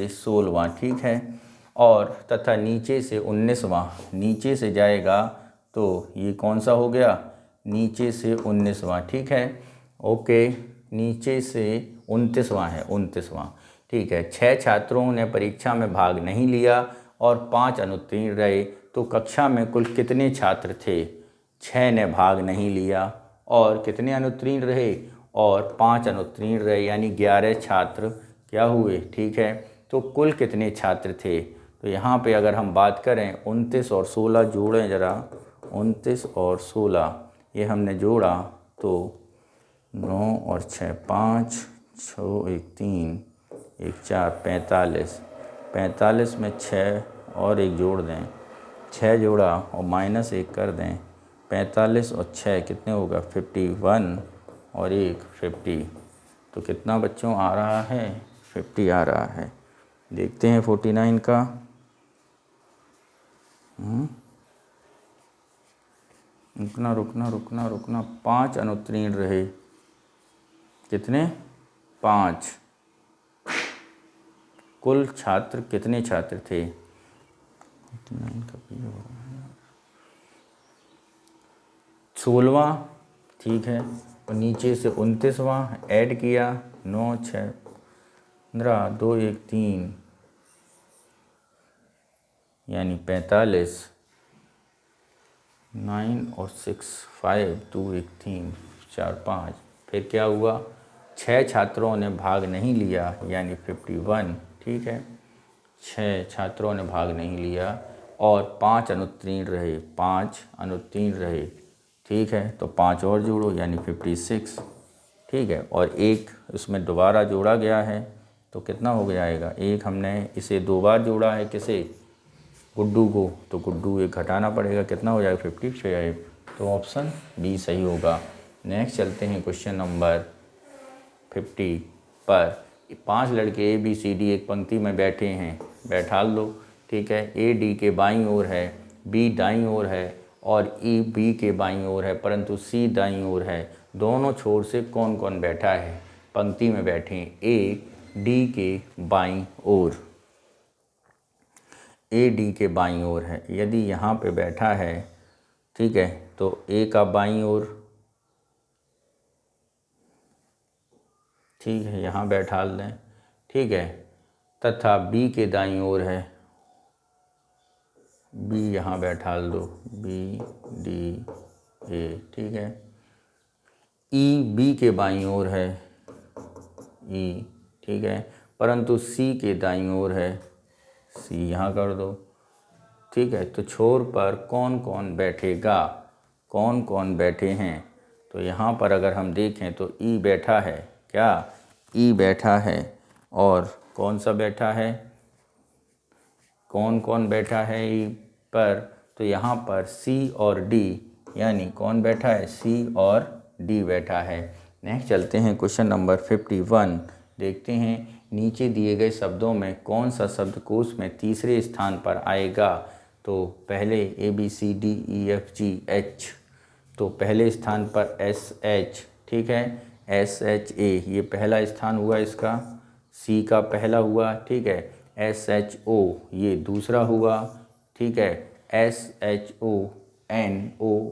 16वां, ठीक है, और तथा नीचे से 19वां। नीचे से जाएगा तो ये कौन सा हो गया? नीचे से 19वां, ठीक है, ओके, नीचे से 29वां है, 29वां, ठीक है। 6 छात्रों ने परीक्षा में भाग नहीं लिया और 5 अनुत्तीर्ण रहे, तो कक्षा में कुल कितने छात्र थे? 6 ने भाग नहीं लिया और कितने अनुत्तीर्ण रहे? और 5 अनुत्तीर्ण रहे, यानी 11 छात्र क्या हुए, ठीक है। तो कुल कितने छात्र थे? तो यहाँ पे अगर हम बात करें 29 और 16 जोड़ें ज़रा, 29 और 16 ये हमने जोड़ा तो 9 और 6 5, 6 1 3 1 4 45, 45 में 6 और 1 जोड़ दें, 6 जोड़ा और -1 कर दें, 45 और 6 कितने होगा? 51 और 1 50। तो कितना बच्चों आ रहा है? 50 आ रहा है। देखते हैं 49 का। रुकना 5 अनुत्तीर्ण रहे। कितने? 5। कुल छात्र कितने छात्र थे? 16वां, ठीक है। और नीचे से 29वां ऐड किया, 9 6 15 2 1 3 यानी 45, 9 और 6 5 2 1 3 4 5। फिर क्या हुआ, 6 छात्रों ने भाग नहीं लिया यानी 51, ठीक है। 6 छात्रों ने भाग नहीं लिया और 5 अनुत्तीर्ण रहे, 5 अनुत्तीर्ण रहे, ठीक है। तो 5 और जोड़ो यानी 56, ठीक है। और एक उसमें दोबारा जोड़ा गया है तो कितना हो जाएगा, एक हमने इसे 2 बार जोड़ा है, किसे, गुड्डू को, तो गुड्डू एक घटाना पड़ेगा, कितना हो जाएगा 55। तो ऑप्शन बी सही होगा। नेक्स्ट चलते हैं क्वेश्चन नंबर 50 पर। 5 लड़के ए बी सी डी एक पंक्ति में बैठे हैं, बैठा लो, ठीक है। ए डी के बाईं ओर है, बी दाईं ओर है और ई बी के बाईं ओर है, परंतु सी दाईं ओर है। दोनों छोर से कौन कौन बैठा है? पंक्ति में बैठे हैं ए डी के बाईं ओर, ए डी के बाईं ओर है। यदि यहाँ पे बैठा है, ठीक है, तो ए का बाईं ओर, ठीक है, यहाँ बैठा लें, ठीक है, तथा बी के दाईं ओर है, बी यहाँ बैठा दो, बी डी ए, ठीक है। ई बी के बाईं ओर है, ई, ठीक है, परंतु सी के दाईं ओर है, सी यहाँ कर दो, ठीक है। तो छोर पर कौन कौन बैठेगा, कौन कौन बैठे हैं? तो यहाँ पर अगर हम देखें तो ई बैठा है, क्या, ई बैठा है। और कौन सा बैठा है, कौन कौन बैठा है ई पर? तो यहाँ पर सी और डी, यानी कौन बैठा है, सी और डी बैठा है। नेक्स्ट चलते हैं क्वेश्चन नंबर 51। देखते हैं नीचे दिए गए शब्दों में कौन सा शब्दकोश में तीसरे स्थान पर आएगा। तो पहले A B C D E F G H, तो पहले स्थान पर एस एच, ठीक है, एस एच ए ये पहला स्थान हुआ इसका, सी का पहला हुआ, ठीक है। एस एच ओ ये दूसरा हुआ, ठीक है। S H O N O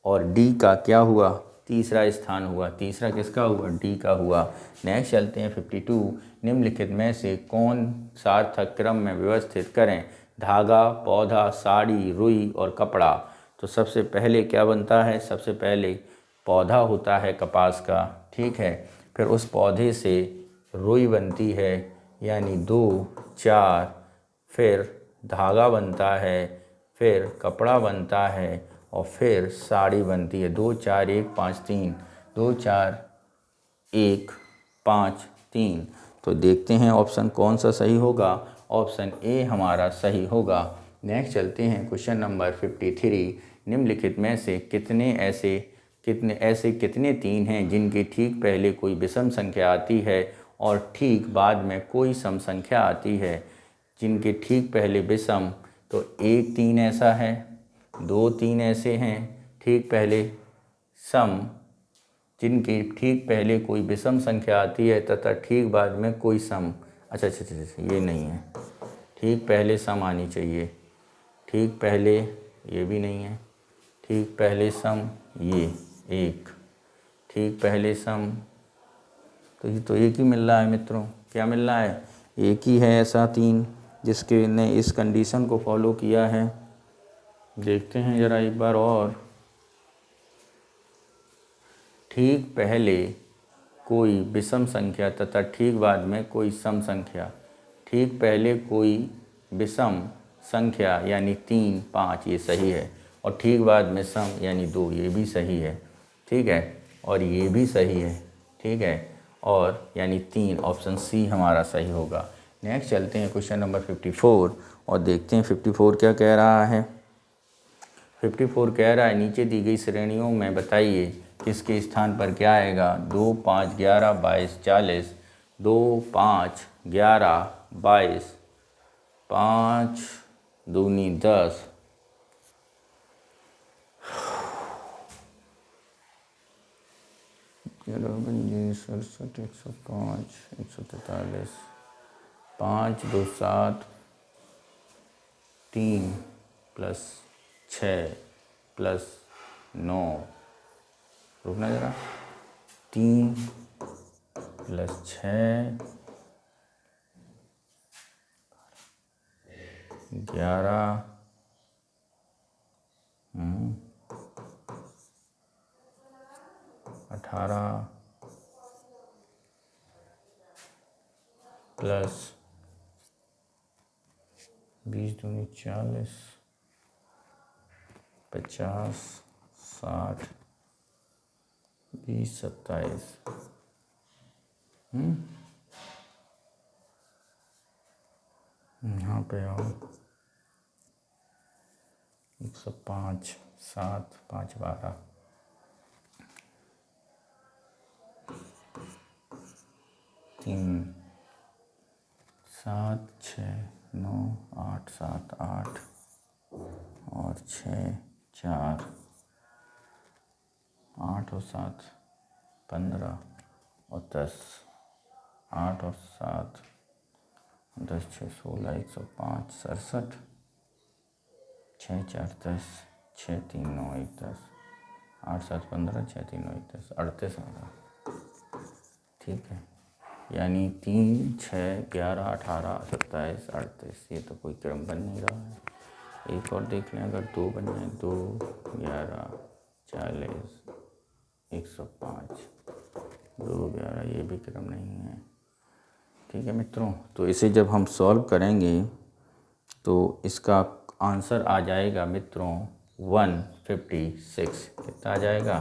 और डी का क्या हुआ, तीसरा स्थान हुआ। तीसरा किसका हुआ, डी का हुआ। नेक्स्ट चलते हैं 52। निम्नलिखित में से कौन सार्थक क्रम में व्यवस्थित करें, धागा, पौधा, साड़ी, रुई और कपड़ा। तो सबसे पहले क्या बनता है, सबसे पहले पौधा होता है कपास का, ठीक है। फिर उस पौधे से रुई बनती है यानी 2 4, फिर धागा बनता है, फिर कपड़ा बनता है और फिर साड़ी बनती है। 2 4 1 5 3, 2 4 1 5 3। तो देखते हैं ऑप्शन कौन सा सही होगा, ऑप्शन ए हमारा सही होगा। नेक्स्ट चलते हैं क्वेश्चन नंबर 53। निम्नलिखित में से कितने तीन हैं जिनके ठीक पहले कोई विषम संख्या आती है और ठीक बाद में कोई सम संख्या आती है। जिनके ठीक पहले विषम, तो 1 3 ऐसा है, 2 3 ऐसे हैं ठीक पहले सम, जिनके ठीक पहले कोई विषम संख्या आती है तथा ठीक बाद में कोई सम। अच्छा, ये नहीं है, ठीक पहले सम आनी चाहिए, ठीक पहले ये भी नहीं है, ठीक पहले सम ये 1, ठीक पहले सम, तो ये तो एक ही मिल रहा है मित्रों। क्या मिल रहा है, एक ही है ऐसा 3 जिसके ने इस कंडीशन को फॉलो किया है। देखते हैं ज़रा एक बार और। ठीक पहले कोई विषम संख्या तथा ठीक बाद में कोई सम संख्या। ठीक पहले कोई विषम संख्या यानी 3 5 ये सही है, और ठीक बाद में सम यानी 2 ये भी सही है, ठीक है, और ये भी सही है, ठीक है, और यानी 3 ऑप्शन सी हमारा सही होगा। नेक्स्ट चलते हैं क्वेश्चन नंबर 54 और देखते हैं 54 क्या कह रहा है। 54 कह रहा है नीचे दी गई श्रेणियों में बताइए किसके स्थान पर क्या आएगा। 2 5 11 22 40, 2 5 11 22, 5 दूनी 10, 67 105 143, 5 2 7 3 + 6 + 9, रुकना ज़रा, 3 + 6 11 18 + 20 दूनी 40 50 60 20 27, यहाँ पे आओ, 105 7 5 12 3 7 6 9 8 7 8 और 6 4 8 और 7 15 और 10 8 और 7 10 6 16 105 67 6 4 10 6 3 9 1 10 8 7 15 6 3 9 1 10 38 आ रहा, ठीक है। यानी 3 6 11 18 27 38, ये तो कोई क्रम बन नहीं रहा है। एक और देख लें, अगर 2 बन जाए, 2 11 40 105 2 11, ये भी क्रम नहीं है, ठीक है मित्रों। तो इसे जब हम सॉल्व करेंगे तो इसका आंसर आ जाएगा मित्रों 156। कितना आ जाएगा?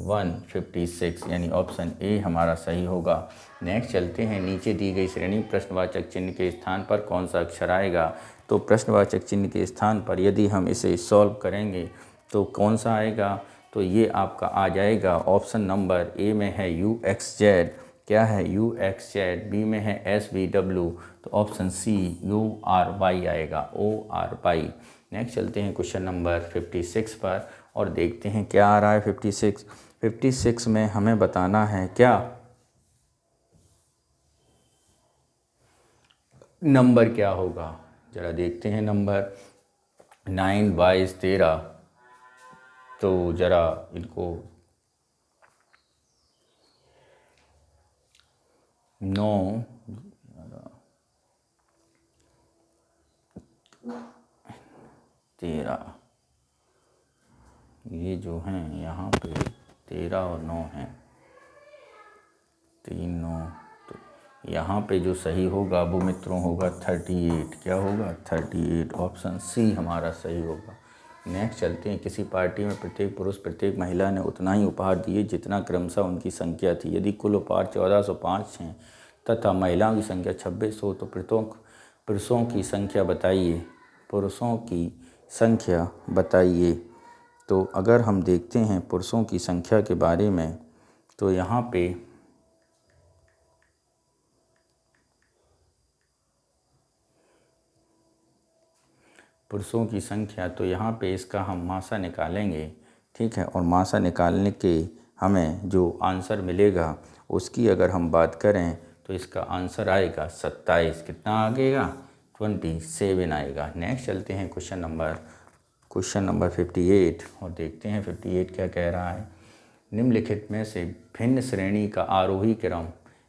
156, यानी ऑप्शन ए हमारा सही होगा। नेक्स्ट चलते हैं, नीचे दी गई श्रेणी प्रश्नवाचक चिन्ह के स्थान पर कौन सा अक्षर आएगा। तो प्रश्नवाचक चिन्ह के स्थान पर यदि हम इसे सॉल्व करेंगे तो कौन सा आएगा? तो ये आपका आ जाएगा ऑप्शन नंबर ए में है UXZ, क्या है UXZ, बी में है SVW, तो ऑप्शन सी URY आएगा, ORY। नेक्स्ट चलते हैं क्वेश्चन नंबर 56 पर और देखते हैं क्या आ रहा है। 56 में हमें बताना है क्या, नंबर क्या होगा। जरा देखते हैं नंबर 9 22 13, तो जरा इनको 9 13, ये जो हैं यहाँ पे 13 और 9 हैं, 3 9, तो यहाँ पे जो सही होगा वो मित्रों होगा 38। क्या होगा? 38, ऑप्शन सी हमारा सही होगा। नेक्स्ट चलते हैं, किसी पार्टी में प्रत्येक पुरुष प्रत्येक महिला ने उतना ही उपहार दिए जितना क्रमशः उनकी संख्या थी। यदि कुल उपहार 1405 हैं तथा महिलाओं की संख्या 2600, तो पुरुषों की संख्या बताइए, पुरुषों की संख्या बताइए। तो अगर हम देखते हैं पुरुषों की संख्या के बारे में, तो यहाँ पे पुरुषों की संख्या, तो यहाँ पे इसका हम मासा निकालेंगे, ठीक है। और मासा निकालने के हमें जो आंसर मिलेगा उसकी अगर हम बात करें तो इसका आंसर आएगा 27। कितना आएगा? 27 आएगा। नेक्स्ट चलते हैं क्वेश्चन नंबर 58 और देखते हैं 58 क्या कह रहा है। निम्नलिखित में से भिन्न श्रेणी का आरोही क्रम,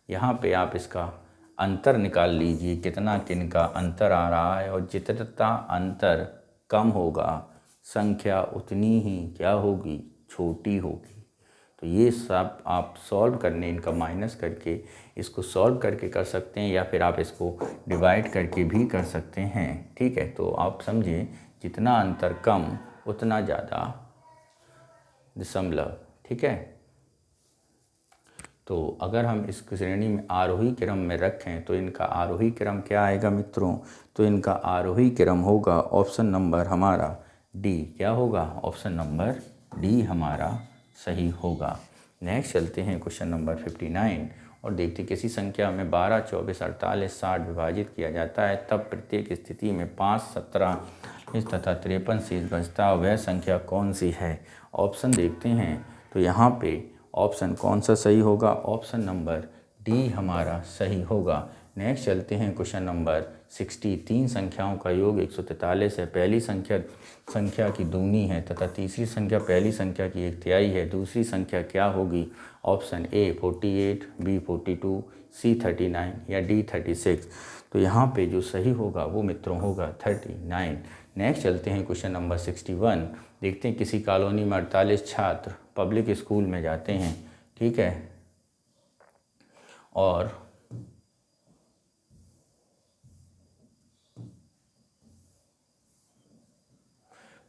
यहाँ पे आप इसका अंतर निकाल लीजिए, कितना किन का अंतर आ रहा है, और जितना अंतर कम होगा संख्या उतनी ही क्या होगी? छोटी होगी। तो ये सब आप सॉल्व करने, इनका माइनस करके इसको सॉल्व करके कर सकते हैं, या फिर आप इसको डिवाइड करके भी कर सकते हैं, ठीक है। तो आप समझिए, जितना अंतर कम उतना ज़्यादा दशमलव, ठीक है। तो अगर हम इस श्रेणी में आरोही क्रम में रखें तो इनका आरोही क्रम क्या आएगा मित्रों? तो इनका आरोही क्रम होगा ऑप्शन नंबर हमारा डी। क्या होगा? ऑप्शन नंबर डी हमारा सही होगा। नेक्स्ट चलते हैं क्वेश्चन नंबर 59 और देखते हैं, किसी संख्या में 12 24 48 60 विभाजित किया जाता है, तब प्रत्येक स्थिति में 5 17 तथा 53 शेष बचता, वह संख्या कौन सी है? ऑप्शन देखते हैं, तो यहाँ पे ऑप्शन कौन सा सही होगा? ऑप्शन नंबर डी हमारा सही होगा। नेक्स्ट चलते हैं क्वेश्चन नंबर 60। तीन संख्याओं का योग 143 है। पहली संख्या की दूनी है तथा तीसरी संख्या पहली संख्या की एक तिहाई है। दूसरी संख्या क्या होगी? ऑप्शन ए 48, बी 42, सी 39 या डी 36। तो यहाँ पे जो सही होगा वो मित्रों होगा 39। नेक्स्ट चलते हैं क्वेश्चन नंबर 61। देखते हैं किसी कॉलोनी में 48 छात्र पब्लिक स्कूल में जाते हैं, ठीक है, और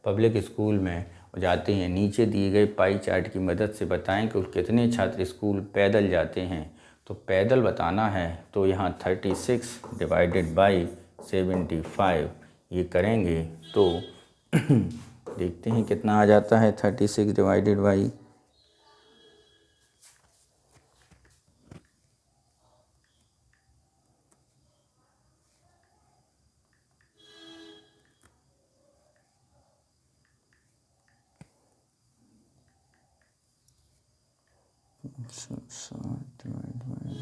पब्लिक स्कूल में जाते हैं। नीचे दिए गए पाई चार्ट की मदद से बताएं कि कितने छात्र स्कूल पैदल जाते हैं। तो पैदल बताना है तो यहाँ 36 डिवाइडेड बाई 75 ये करेंगे तो देखते हैं कितना आ जाता है। 36 डिवाइडेड बाई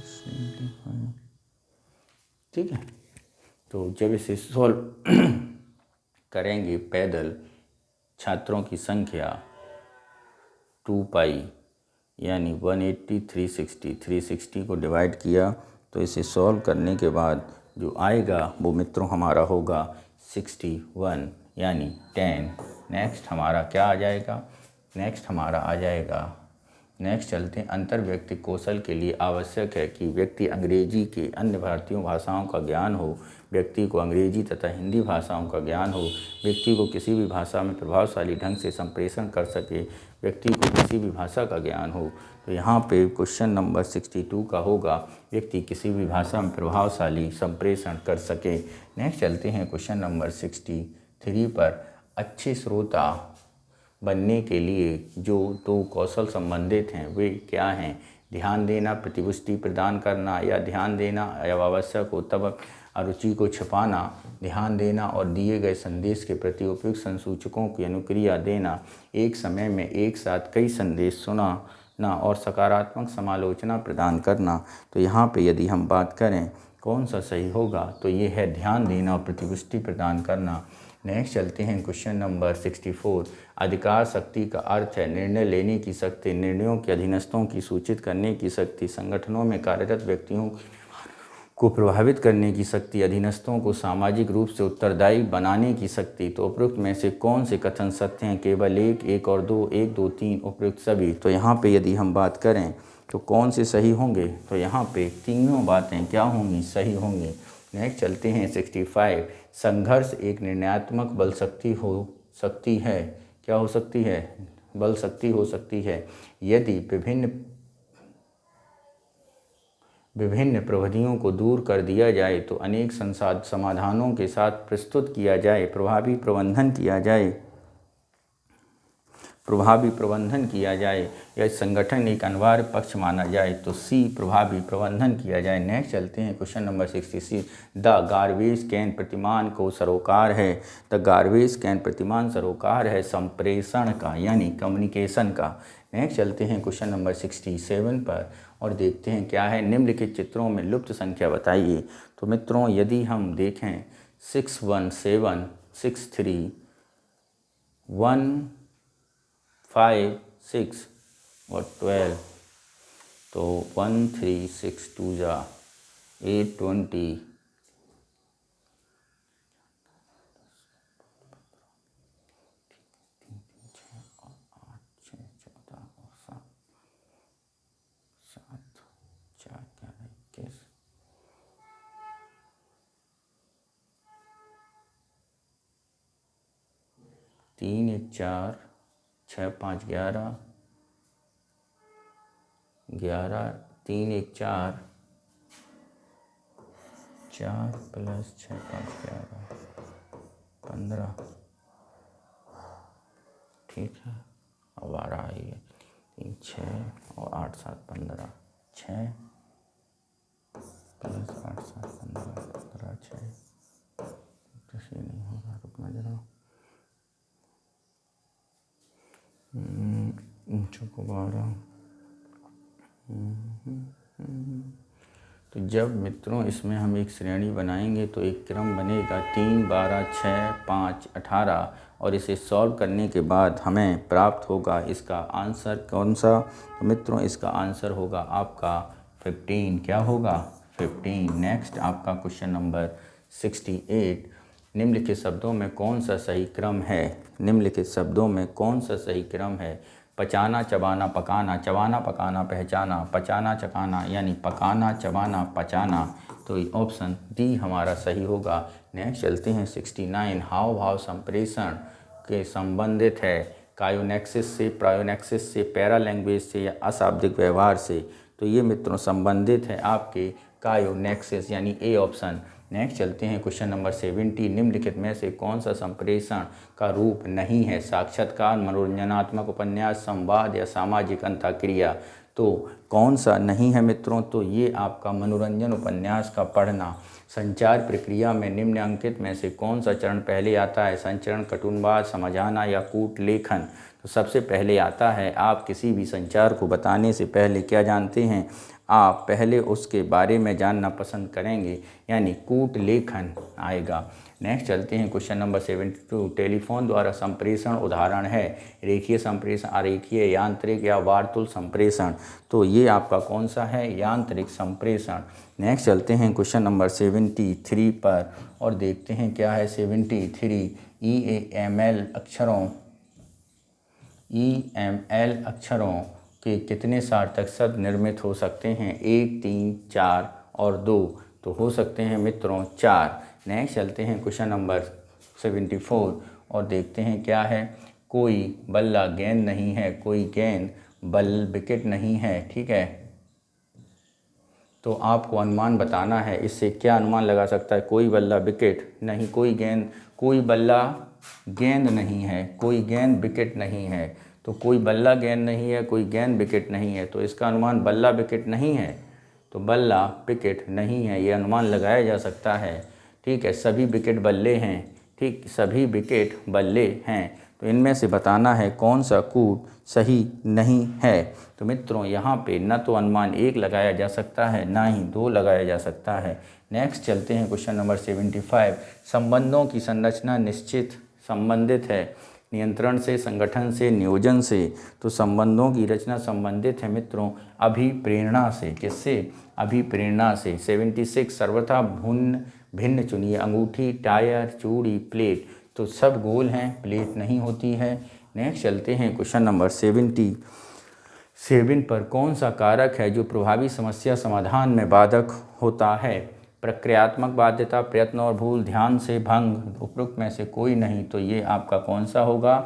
75, ठीक है। तो जब इसे सॉल्व करेंगे पैदल छात्रों की संख्या 2 पाई यानी 180 360 को डिवाइड किया तो इसे सॉल्व करने के बाद जो आएगा वो मित्रों हमारा होगा 61 यानी 10। नेक्स्ट हमारा क्या आ जाएगा? नेक्स्ट चलते हैं। अंतर व्यक्ति कौशल के लिए आवश्यक है कि व्यक्ति अंग्रेजी के अन्य भारतीय भाषाओं का ज्ञान हो, व्यक्ति को अंग्रेजी तथा हिंदी भाषाओं का ज्ञान हो, व्यक्ति को किसी भी भाषा में प्रभावशाली ढंग से संप्रेषण कर सके, व्यक्ति को किसी भी भाषा का ज्ञान हो। तो यहाँ पे क्वेश्चन नंबर 62 का होगा व्यक्ति किसी भी भाषा में प्रभावशाली संप्रेषण कर सके। नेक्स्ट चलते हैं क्वेश्चन नंबर 63 पर। अच्छे श्रोता बनने के लिए जो दो कौशल संबंधित हैं वे क्या हैं? ध्यान देना, प्रतिपुष्टि प्रदान करना या ध्यान देना या आवश्यक हो तब अरुचि को छिपाना, ध्यान देना और दिए गए संदेश के प्रति उपयुक्त संसूचकों की अनुक्रिया देना, एक समय में एक साथ कई संदेश सुनाना और सकारात्मक समालोचना प्रदान करना। तो यहाँ पे यदि हम बात करें कौन सा सही होगा तो ये है ध्यान देना और प्रतिपुष्टि प्रदान करना। नेक्स्ट चलते हैं क्वेश्चन नंबर 64। अधिकार शक्ति का अर्थ है निर्णय लेने की शक्ति, निर्णयों के अधीनस्थों की सूचित करने की शक्ति, संगठनों में कार्यरत व्यक्तियों को प्रभावित करने की शक्ति, अधीनस्थों को सामाजिक रूप से उत्तरदायी बनाने की शक्ति। तो उपरोक्त में से कौन से कथन सत्य हैं? केवल एक और दो, 1 2 3, उपरोक्त सभी। तो यहाँ पे यदि हम बात करें तो कौन से सही होंगे? तो यहाँ पे तीनों बातें क्या होंगी? सही होंगी। नेक्स्ट चलते हैं 65। संघर्ष एक निर्णयात्मक बल शक्ति हो सकती है। क्या हो सकती है? बल शक्ति हो सकती है यदि विभिन्न प्रविधियों को दूर कर दिया जाए तो अनेक समाधानों के साथ प्रस्तुत किया जाए, प्रभावी प्रबंधन किया जाए या संगठन एक अनिवार्य पक्ष माना जाए तो सी प्रभावी प्रबंधन किया जाए। नेक्स्ट चलते हैं question number 66। The garbage can प्रतिमान को सरोकार है। द गार्बेज कैन प्रतिमान सरोकार है संप्रेषण का यानी कम्युनिकेशन का। नेक्स्ट चलते हैं क्वेश्चन नंबर 67 पर और देखते हैं क्या है। निम्नलिखित चित्रों में लुप्त संख्या बताइए। तो मित्रों यदि हम देखें 6 1 7 6 3 1 5 6 और 12 तो 1 3 6 2 जा 8 20 3 1 4 6 5 11 11 3 1 4 4 प्लस 6 5 11 15 ठीक है। अब 12 आई है 3 6 और 8 7 15 6 प्लस 8 7 15 15 6 तो ये नहीं होगा, रुकना जरा। चौको 12 तो जब मित्रों इसमें हम एक श्रेणी बनाएंगे तो एक क्रम बनेगा 3, 12, 6, 5, 18 और इसे सॉल्व करने के बाद हमें प्राप्त होगा इसका आंसर कौन सा। तो मित्रों इसका आंसर होगा आपका 15। क्या होगा? 15। नेक्स्ट आपका क्वेश्चन नंबर 68। निम्नलिखित शब्दों में कौन सा सही क्रम है? निम्नलिखित शब्दों में कौन सा सही क्रम है? पचाना, चबाना, पकाना, चबाना, पकाना, पहचाना, पचाना, चखाना, यानी पकाना, चबाना, पचाना। तो ऑप्शन डी हमारा सही होगा। नेक्स्ट चलते हैं 69। हाव भाव संप्रेषण के संबंधित है कायोनेक्सिस से, प्रायोनेक्सिस से, पैरा लैंग्वेज से या अशाब्दिक व्यवहार से। तो ये मित्रों संबंधित है आपके कायोनेक्सिस यानी ए ऑप्शन। नेक्स्ट चलते हैं क्वेश्चन नंबर 70। निम्नलिखित में से कौन सा संप्रेषण का रूप नहीं है? साक्षात्कार, मनोरंजनात्मक उपन्यास, संवाद या सामाजिक अंतःक्रिया। तो कौन सा नहीं है मित्रों? तो ये आपका मनोरंजन उपन्यास का पढ़ना। संचार प्रक्रिया में निम्नलिखित में से कौन सा चरण पहले आता है? संचरण, कटुनवाद, समझाना या कूट लेखन। तो सबसे पहले आता है, आप किसी भी संचार को बताने से पहले क्या जानते हैं? आप पहले उसके बारे में जानना पसंद करेंगे, यानी कूट लेखन आएगा। नेक्स्ट चलते हैं क्वेश्चन नंबर 72। टेलीफोन द्वारा संप्रेषण उदाहरण है रेखीय संप्रेषण, अरेखीय, यांत्रिक या वार्तुल संप्रेषण। तो ये आपका कौन सा है? यांत्रिक संप्रेषण। नेक्स्ट चलते हैं क्वेश्चन नंबर 73 पर और देखते हैं क्या है 73। EML अक्षरों के कितने सार्थक शब्द निर्मित हो सकते हैं? 1, 3, 4 और 2। तो हो सकते हैं मित्रों 4। नेक्स्ट चलते हैं क्वेश्चन नंबर 74 और देखते हैं क्या है। कोई बल्ला गेंद नहीं है, कोई गेंद बल विकेट नहीं है। ठीक है, तो आपको अनुमान बताना है। इससे क्या अनुमान लगा सकता है? कोई बल्ला विकेट नहीं, कोई गेंद, कोई बल्ला गेंद नहीं है, कोई गेंद विकेट नहीं है। तो कोई बल्ला गेंद नहीं है, कोई गेंद विकेट नहीं है। तो इसका अनुमान बल्ला विकेट नहीं है, तो बल्ला विकेट नहीं है, ये अनुमान लगाया जा सकता है। ठीक है, सभी विकेट बल्ले हैं। ठीक, सभी विकेट बल्ले हैं। तो इनमें से बताना है कौन सा कूट सही नहीं है। तो मित्रों यहाँ पे न तो अनुमान 1 लगाया जा सकता है, ना ही 2 लगाया जा सकता है। नेक्स्ट चलते हैं क्वेश्चन नंबर 75। संबंधों की संरचना निश्चित संबंधित है नियंत्रण से, संगठन से, नियोजन से। तो संबंधों की रचना संबंधित है मित्रों अभिप्रेरणा से। किससे? अभिप्रेरणा से। 76। सर्वथा भिन्न चुनिए। अंगूठी, टायर, चूड़ी, प्लेट। तो सब गोल हैं, प्लेट नहीं होती है। नेक्स्ट चलते हैं क्वेश्चन नंबर 77 पर कौन सा कारक है जो प्रभावी समस्या समाधान में बाधक होता है? प्रक्रियात्मक बाध्यता, प्रयत्न और भूल, ध्यान से भंग। उपरोक्त में से कोई नहीं। तो ये आपका कौन सा होगा?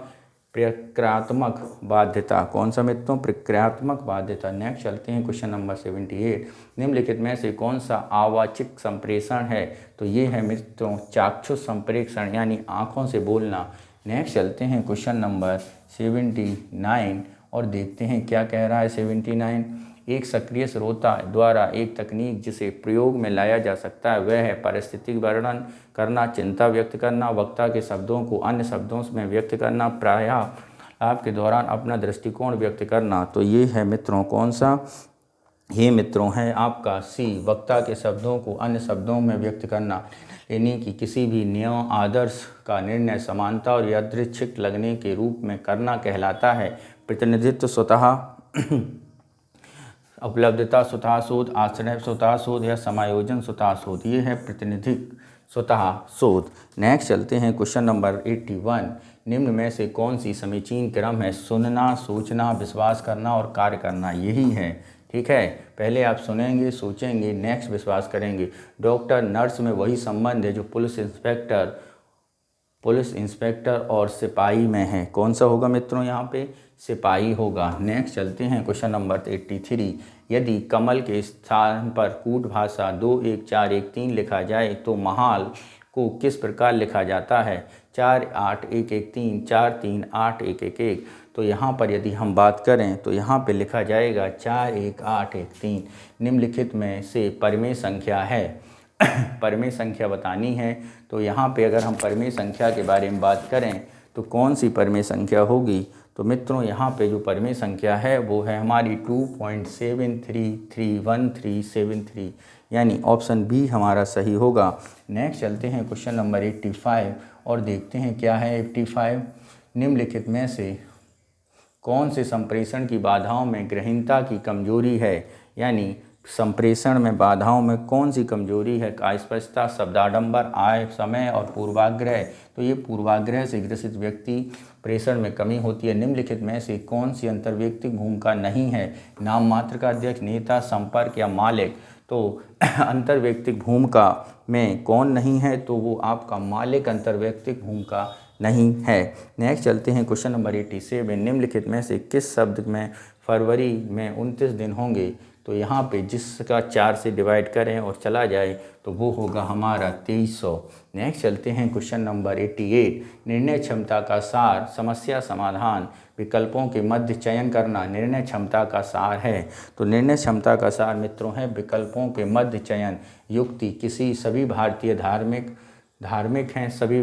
प्रक्रियात्मक बाध्यता। कौन सा मित्रों? प्रक्रियात्मक बाध्यता। नेक्स्ट चलते हैं क्वेश्चन नंबर 78। निम्नलिखित में से कौन सा आवाचिक संप्रेषण है? तो ये है मित्रों चाक्षुष संप्रेषण, यानी आँखों से बोलना। नेक्स्ट चलते हैं क्वेश्चन नंबर 79 और देखते हैं क्या कह रहा है 79। एक सक्रिय श्रोता द्वारा एक तकनीक जिसे प्रयोग में लाया जा सकता है वह है परिस्थिति वर्णन करना, चिंता व्यक्त करना, वक्ता के शब्दों को अन्य शब्दों में व्यक्त करना, प्रायः आपके दौरान अपना दृष्टिकोण व्यक्त करना। तो ये है मित्रों कौन सा? ये मित्रों है आपका सी, वक्ता के शब्दों को अन्य शब्दों में व्यक्त करना। लेने की किसी भी नियम आदर्श का निर्णय समानता और यादृच्छिक लगने के रूप में करना कहलाता है। प्रतिनिधित्व स्वतः उपलब्धता स्वतः शोध, आश्रय स्वतः शोध या समायोजन स्वतः शोध। ये है प्रतिनिधित्व स्वतः शोध। नेक्स्ट चलते हैं क्वेश्चन नंबर 81। निम्न में से कौन सी समीचीन क्रम है? सुनना, सोचना, विश्वास करना और कार्य करना। यही है। ठीक है, पहले आप सुनेंगे, सोचेंगे, नेक्स्ट विश्वास करेंगे। डॉक्टर नर्स में वही संबंध है जो पुलिस इंस्पेक्टर और सिपाही में है। कौन सा होगा मित्रों? यहाँ पे सिपाही होगा। नेक्स्ट चलते हैं क्वेश्चन नंबर 83। यदि कमल के स्थान पर कूट भाषा 2 1 4 1 3 लिखा जाए तो महाल को किस प्रकार लिखा जाता है? 4 8 1 1 3 4 3 8 1 1 1। तो यहाँ पर यदि हम बात करें तो यहाँ पे लिखा जाएगा 4 1 8 1 3। निम्नलिखित में से परिमेय संख्या है। परिमेय संख्या बतानी है। तो यहाँ पे अगर हम परिमेय संख्या के बारे में बात करें तो कौन सी परिमेय संख्या होगी? तो तो मित्रों यहाँ पे जो परिमेय संख्या है वो है हमारी 2.733173, यानी ऑप्शन बी हमारा सही होगा। नेक्स्ट चलते हैं क्वेश्चन नंबर 85 और देखते हैं क्या है 85। निम्नलिखित में से कौन से संप्रेषण की बाधाओं में ग्रहीणता की कमजोरी है, यानी संप्रेषण में बाधाओं में कौन सी कमजोरी है? अस्पष्टता, शब्दाडंबर, आय, समय और पूर्वाग्रह। तो ये पूर्वाग्रह से ग्रसित व्यक्ति प्रेषण में कमी होती है। निम्नलिखित में से कौन सी अंतर्वैयक्तिक भूमिका नहीं है? नाम मात्र का अध्यक्ष, नेता, संपर्क या मालिक। तो अंतर्वैयक्तिक भूमिका में कौन नहीं है? तो वो आपका मालिक अंतर्वैयक्तिक भूमिका नहीं है। नेक्स्ट चलते हैं क्वेश्चन नंबर 87। निम्नलिखित में से किस शब्द में फरवरी में 29 दिन होंगे? तो यहाँ पे जिसका 4 से डिवाइड करें और चला जाए तो वो होगा हमारा 2300। नेक्स्ट चलते हैं क्वेश्चन नंबर 88। निर्णय क्षमता का सार, समस्या समाधान, विकल्पों के मध्य चयन करना निर्णय क्षमता का सार है। तो निर्णय क्षमता का सार मित्रों है विकल्पों के मध्य चयन। युक्ति, किसी सभी भारतीय धार्मिक हैं, सभी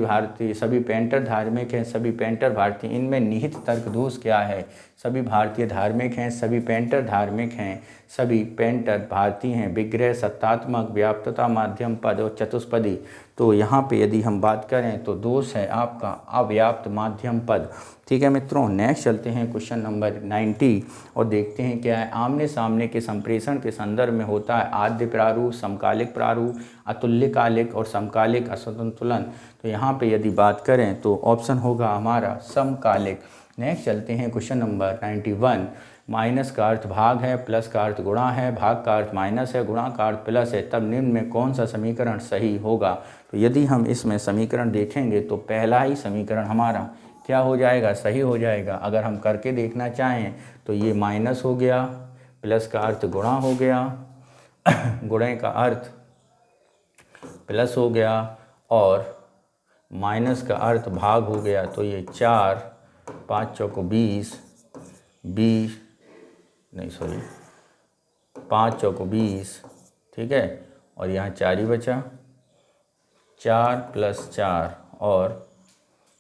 पेंटर धार्मिक हैं, सभी पेंटर भारतीय। इनमें निहित तर्क दोष क्या है? सभी भारतीय धार्मिक हैं, सभी पेंटर धार्मिक हैं, सभी पेंटर भारतीय हैं। विग्रह, सत्तात्मक, व्याप्तता, माध्यम पद और चतुष्पदी। तो यहाँ पे यदि हम बात करें तो दोष है आपका अव्याप्त माध्यम पद। ठीक है मित्रों, नेक्स्ट चलते हैं क्वेश्चन नंबर 90 और देखते हैं क्या है। आमने सामने के संप्रेषण के संदर्भ में होता है आद्य प्रारूप, समकालिक प्रारूप, अतुल्यकालिक और समकालिक असंतुलन। तो यहाँ पे यदि बात करें तो ऑप्शन होगा हमारा समकालिक। नेक्स्ट चलते हैं क्वेश्चन नंबर 91। माइनस का अर्थ भाग है, प्लस का अर्थ गुणा है, भाग का अर्थ माइनस है, गुणा का अर्थ प्लस है, तब निम्न में कौन सा समीकरण सही होगा? तो यदि हम इसमें समीकरण देखेंगे तो पहला ही समीकरण हमारा क्या हो जाएगा? सही हो जाएगा। अगर हम करके देखना चाहें तो ये माइनस हो गया, प्लस का अर्थ गुणा हो गया, गुणे का अर्थ प्लस हो गया और माइनस का अर्थ भाग हो गया। तो ये 4, 5 चौको 20, 5 चौको 20, ठीक है। और यहाँ 4 ही बचा, 4 + 4 और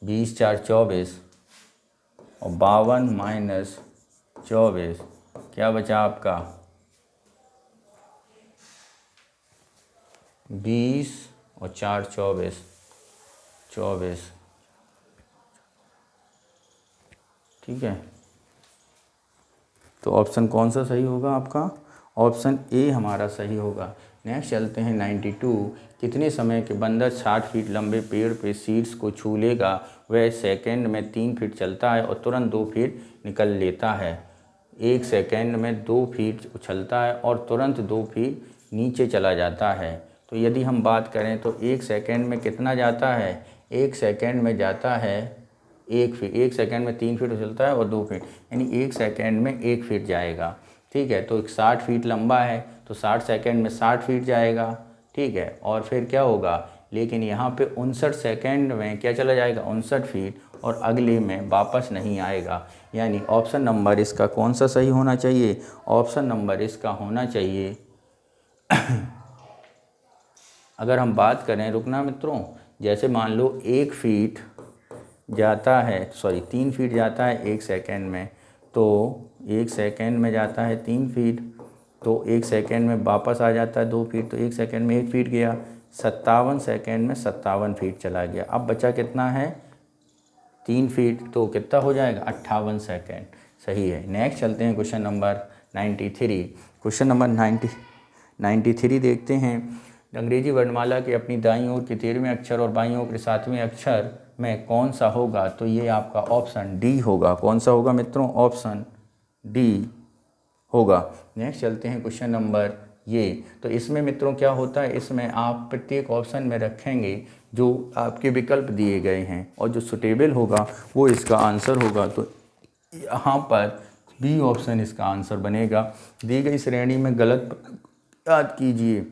20 4 24 और 52 - 24 क्या बचा आपका? 20 और 4 24, ठीक है। तो ऑप्शन कौन सा सही होगा आपका? ऑप्शन ए हमारा सही होगा। नेक्स्ट चलते हैं 92। कितने समय के बंदर 60 फीट लंबे पेड़ पे शीर्ष को छू लेगा? वह सेकंड में 3 फीट चलता है और तुरंत 2 फीट निकल लेता है। 1 सेकंड में 2 फीट उछलता है और तुरंत 2 फीट नीचे चला जाता है। तो यदि हम बात करें तो 1 सेकंड में कितना जाता है? 1 सेकंड में जाता है 1 फीट। 1 सेकंड में 3 फीट उछलता है और 2 फीट, यानी 1 सेकंड में 1 फीट जाएगा। ठीक है, तो 60 फीट लंबा है तो 60 सेकंड में 60 फीट जाएगा। ठीक है, और फिर क्या होगा? लेकिन यहाँ पे 59 सेकंड में क्या चला जाएगा? 59 फीट, और अगले में वापस नहीं आएगा। यानी ऑप्शन नंबर इसका कौन सा सही होना चाहिए? ऑप्शन नंबर इसका होना चाहिए अगर हम बात करें, रुकना मित्रों, जैसे मान लो 1 फीट जाता है, 3 फीट जाता है 1 सेकंड में, तो 1 सेकंड में जाता है 3 फीट, तो 1 सेकंड में वापस आ जाता है 2 फीट, तो 1 सेकंड में 1 फीट गया। 57 सेकंड में 57 फीट चला गया। अब बचा कितना है? 3 फीट, तो कितना हो जाएगा? 58 सेकंड। सही है। नेक्स्ट चलते हैं क्वेश्चन नंबर 93। क्वेश्चन नंबर 93 देखते हैं। अंग्रेजी वर्णमाला के अपनी दाईं ओर के 13वें अक्षर और बाईं ओर के 7वें अक्षर में कौन सा होगा? तो ये आपका ऑप्शन डी होगा। कौन सा होगा मित्रों? ऑप्शन डी होगा। नेक्स्ट चलते हैं क्वेश्चन नंबर तो इसमें मित्रों क्या होता है, इसमें आप प्रत्येक ऑप्शन में रखेंगे जो आपके विकल्प दिए गए हैं और जो सुटेबल होगा वो इसका आंसर होगा। तो यहाँ पर बी ऑप्शन इसका आंसर बनेगा। दी गई श्रेणी में गलत पद याद कीजिए।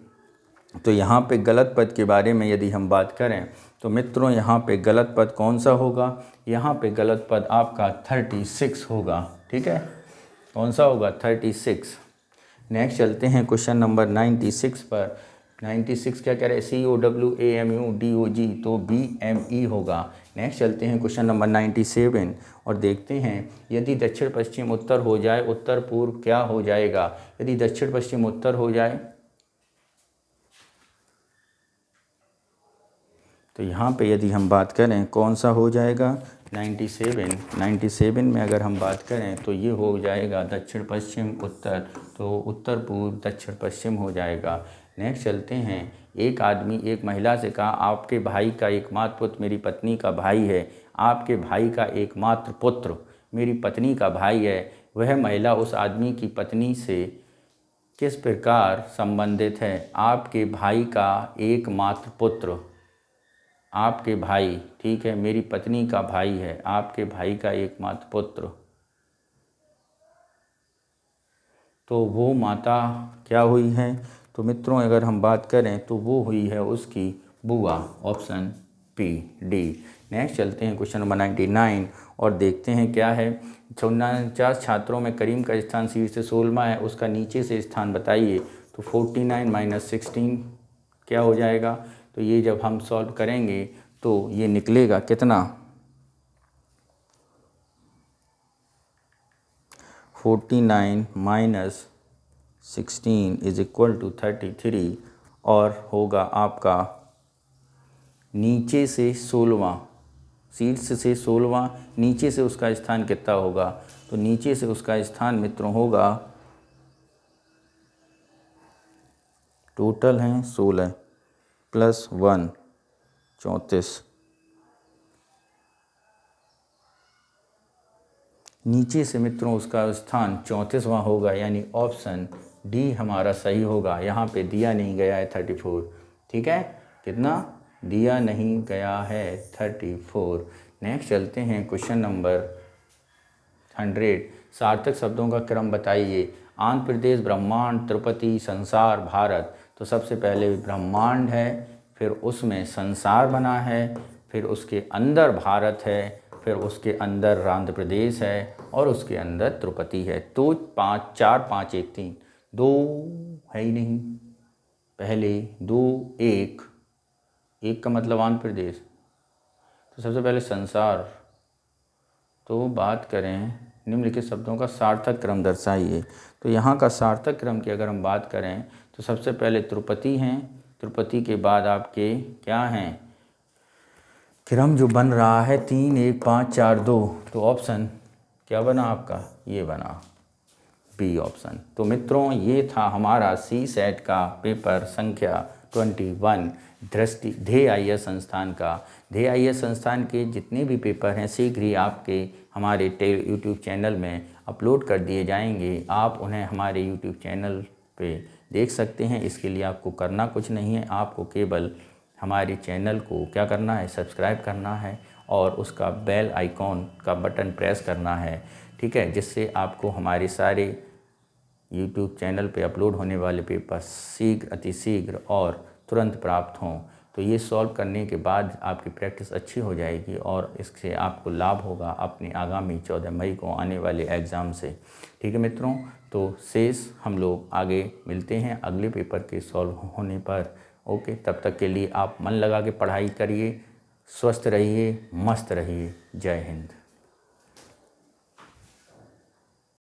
तो यहाँ पे गलत पद के बारे में यदि हम बात करें तो मित्रों यहाँ पे गलत पद कौन सा होगा? यहाँ पे गलत पद आपका 36 होगा। ठीक है, कौन सा होगा? 36। नेक्स्ट चलते हैं क्वेश्चन नंबर 96 पर। 96 क्या कह रहे हैं? COWAMUDOG, तो BME होगा। नेक्स्ट चलते हैं क्वेश्चन नंबर 97 और देखते हैं यदि दक्षिण पश्चिम उत्तर हो जाए उत्तर पूर्व क्या हो जाएगा। यदि दक्षिण पश्चिम उत्तर हो जाए तो यहाँ पे यदि हम बात करें कौन सा हो जाएगा 97 में अगर हम बात करें तो ये हो जाएगा दक्षिण पश्चिम उत्तर, तो उत्तर पूर्व दक्षिण पश्चिम हो जाएगा। नेक्स्ट चलते हैं एक आदमी एक महिला से कहा आपके भाई का एकमात्र पुत्र मेरी पत्नी का भाई है। आपके भाई का एकमात्र पुत्र मेरी पत्नी का भाई है। वह महिला उस आदमी की पत्नी से किस प्रकार संबंधित है। आपके भाई का एकमात्र पुत्र, आपके भाई, ठीक है, मेरी पत्नी का भाई है, आपके भाई का एकमात्र पुत्र, तो वो माता क्या हुई है। तो मित्रों अगर हम बात करें तो वो हुई है उसकी बुआ, ऑप्शन पी डी। नेक्स्ट चलते हैं क्वेश्चन नंबर 99 और देखते हैं क्या है। 49 छात्रों में करीम का स्थान शीर्ष से 16वां है, उसका नीचे से स्थान बताइए। तो 49 - 16 क्या हो जाएगा। तो ये जब हम सॉल्व करेंगे तो ये निकलेगा कितना 49 - 16 = 33 और होगा आपका नीचे से 16वां, शीर्ष से 16वां, नीचे से उसका स्थान कितना होगा। तो नीचे से उसका स्थान मित्रों होगा, टोटल हैं 16 + 1 34, नीचे से मित्रों उसका स्थान 34वां होगा, यानी ऑप्शन डी हमारा सही होगा। यहाँ पे दिया नहीं गया है 34, ठीक है, कितना दिया नहीं गया है 34। नेक्स्ट चलते हैं क्वेश्चन नंबर 100, सार्थक शब्दों का क्रम बताइए। आंध्र प्रदेश, ब्रह्मांड, तिरुपति, संसार, भारत। तो सबसे पहले ब्रह्मांड है, फिर उसमें संसार बना है, फिर उसके अंदर भारत है, फिर उसके अंदर आंध्र प्रदेश है और उसके अंदर तिरुपति है। तो 5 4 5 1 3 2 है ही नहीं, पहले 2 1 1 का मतलब आंध्र प्रदेश। तो सबसे पहले संसार। तो बात करें निम्नलिखित शब्दों का सार्थक क्रम दर्शाइए। तो यहाँ का सार्थक क्रम की अगर हम बात करें तो सबसे पहले तिरुपति हैं, तिरुपति के बाद आपके क्या हैं, क्रम जो बन रहा है 3 1 5 4 2। तो ऑप्शन क्या बना आपका, ये बना बी ऑप्शन। तो मित्रों ये था हमारा सी सेट का पेपर संख्या 21 दृष्टि ध्येय IAS संस्थान का। ध्येय IAS संस्थान के जितने भी पेपर हैं शीघ्र ही आपके हमारे यूट्यूब चैनल में अपलोड कर दिए जाएंगे। आप उन्हें हमारे यूट्यूब चैनल पे देख सकते हैं। इसके लिए आपको करना कुछ नहीं है, आपको केवल हमारे चैनल को क्या करना है, सब्सक्राइब करना है और उसका बेल आइकॉन का बटन प्रेस करना है, ठीक है, जिससे आपको हमारे सारे यूट्यूब चैनल पे अपलोड होने वाले पेपर शीघ्र अतिशीघ्र और तुरंत प्राप्त हों। तो ये सॉल्व करने के बाद आपकी प्रैक्टिस अच्छी हो जाएगी और इससे आपको लाभ होगा अपने आगामी 14 मई को आने वाले एग्ज़ाम से, ठीक है मित्रों। तो शेष हम लोग आगे मिलते हैं अगले पेपर के सॉल्व होने पर। ओके, तब तक के लिए आप मन लगा के पढ़ाई करिए, स्वस्थ रहिए, मस्त रहिए। जय हिंद।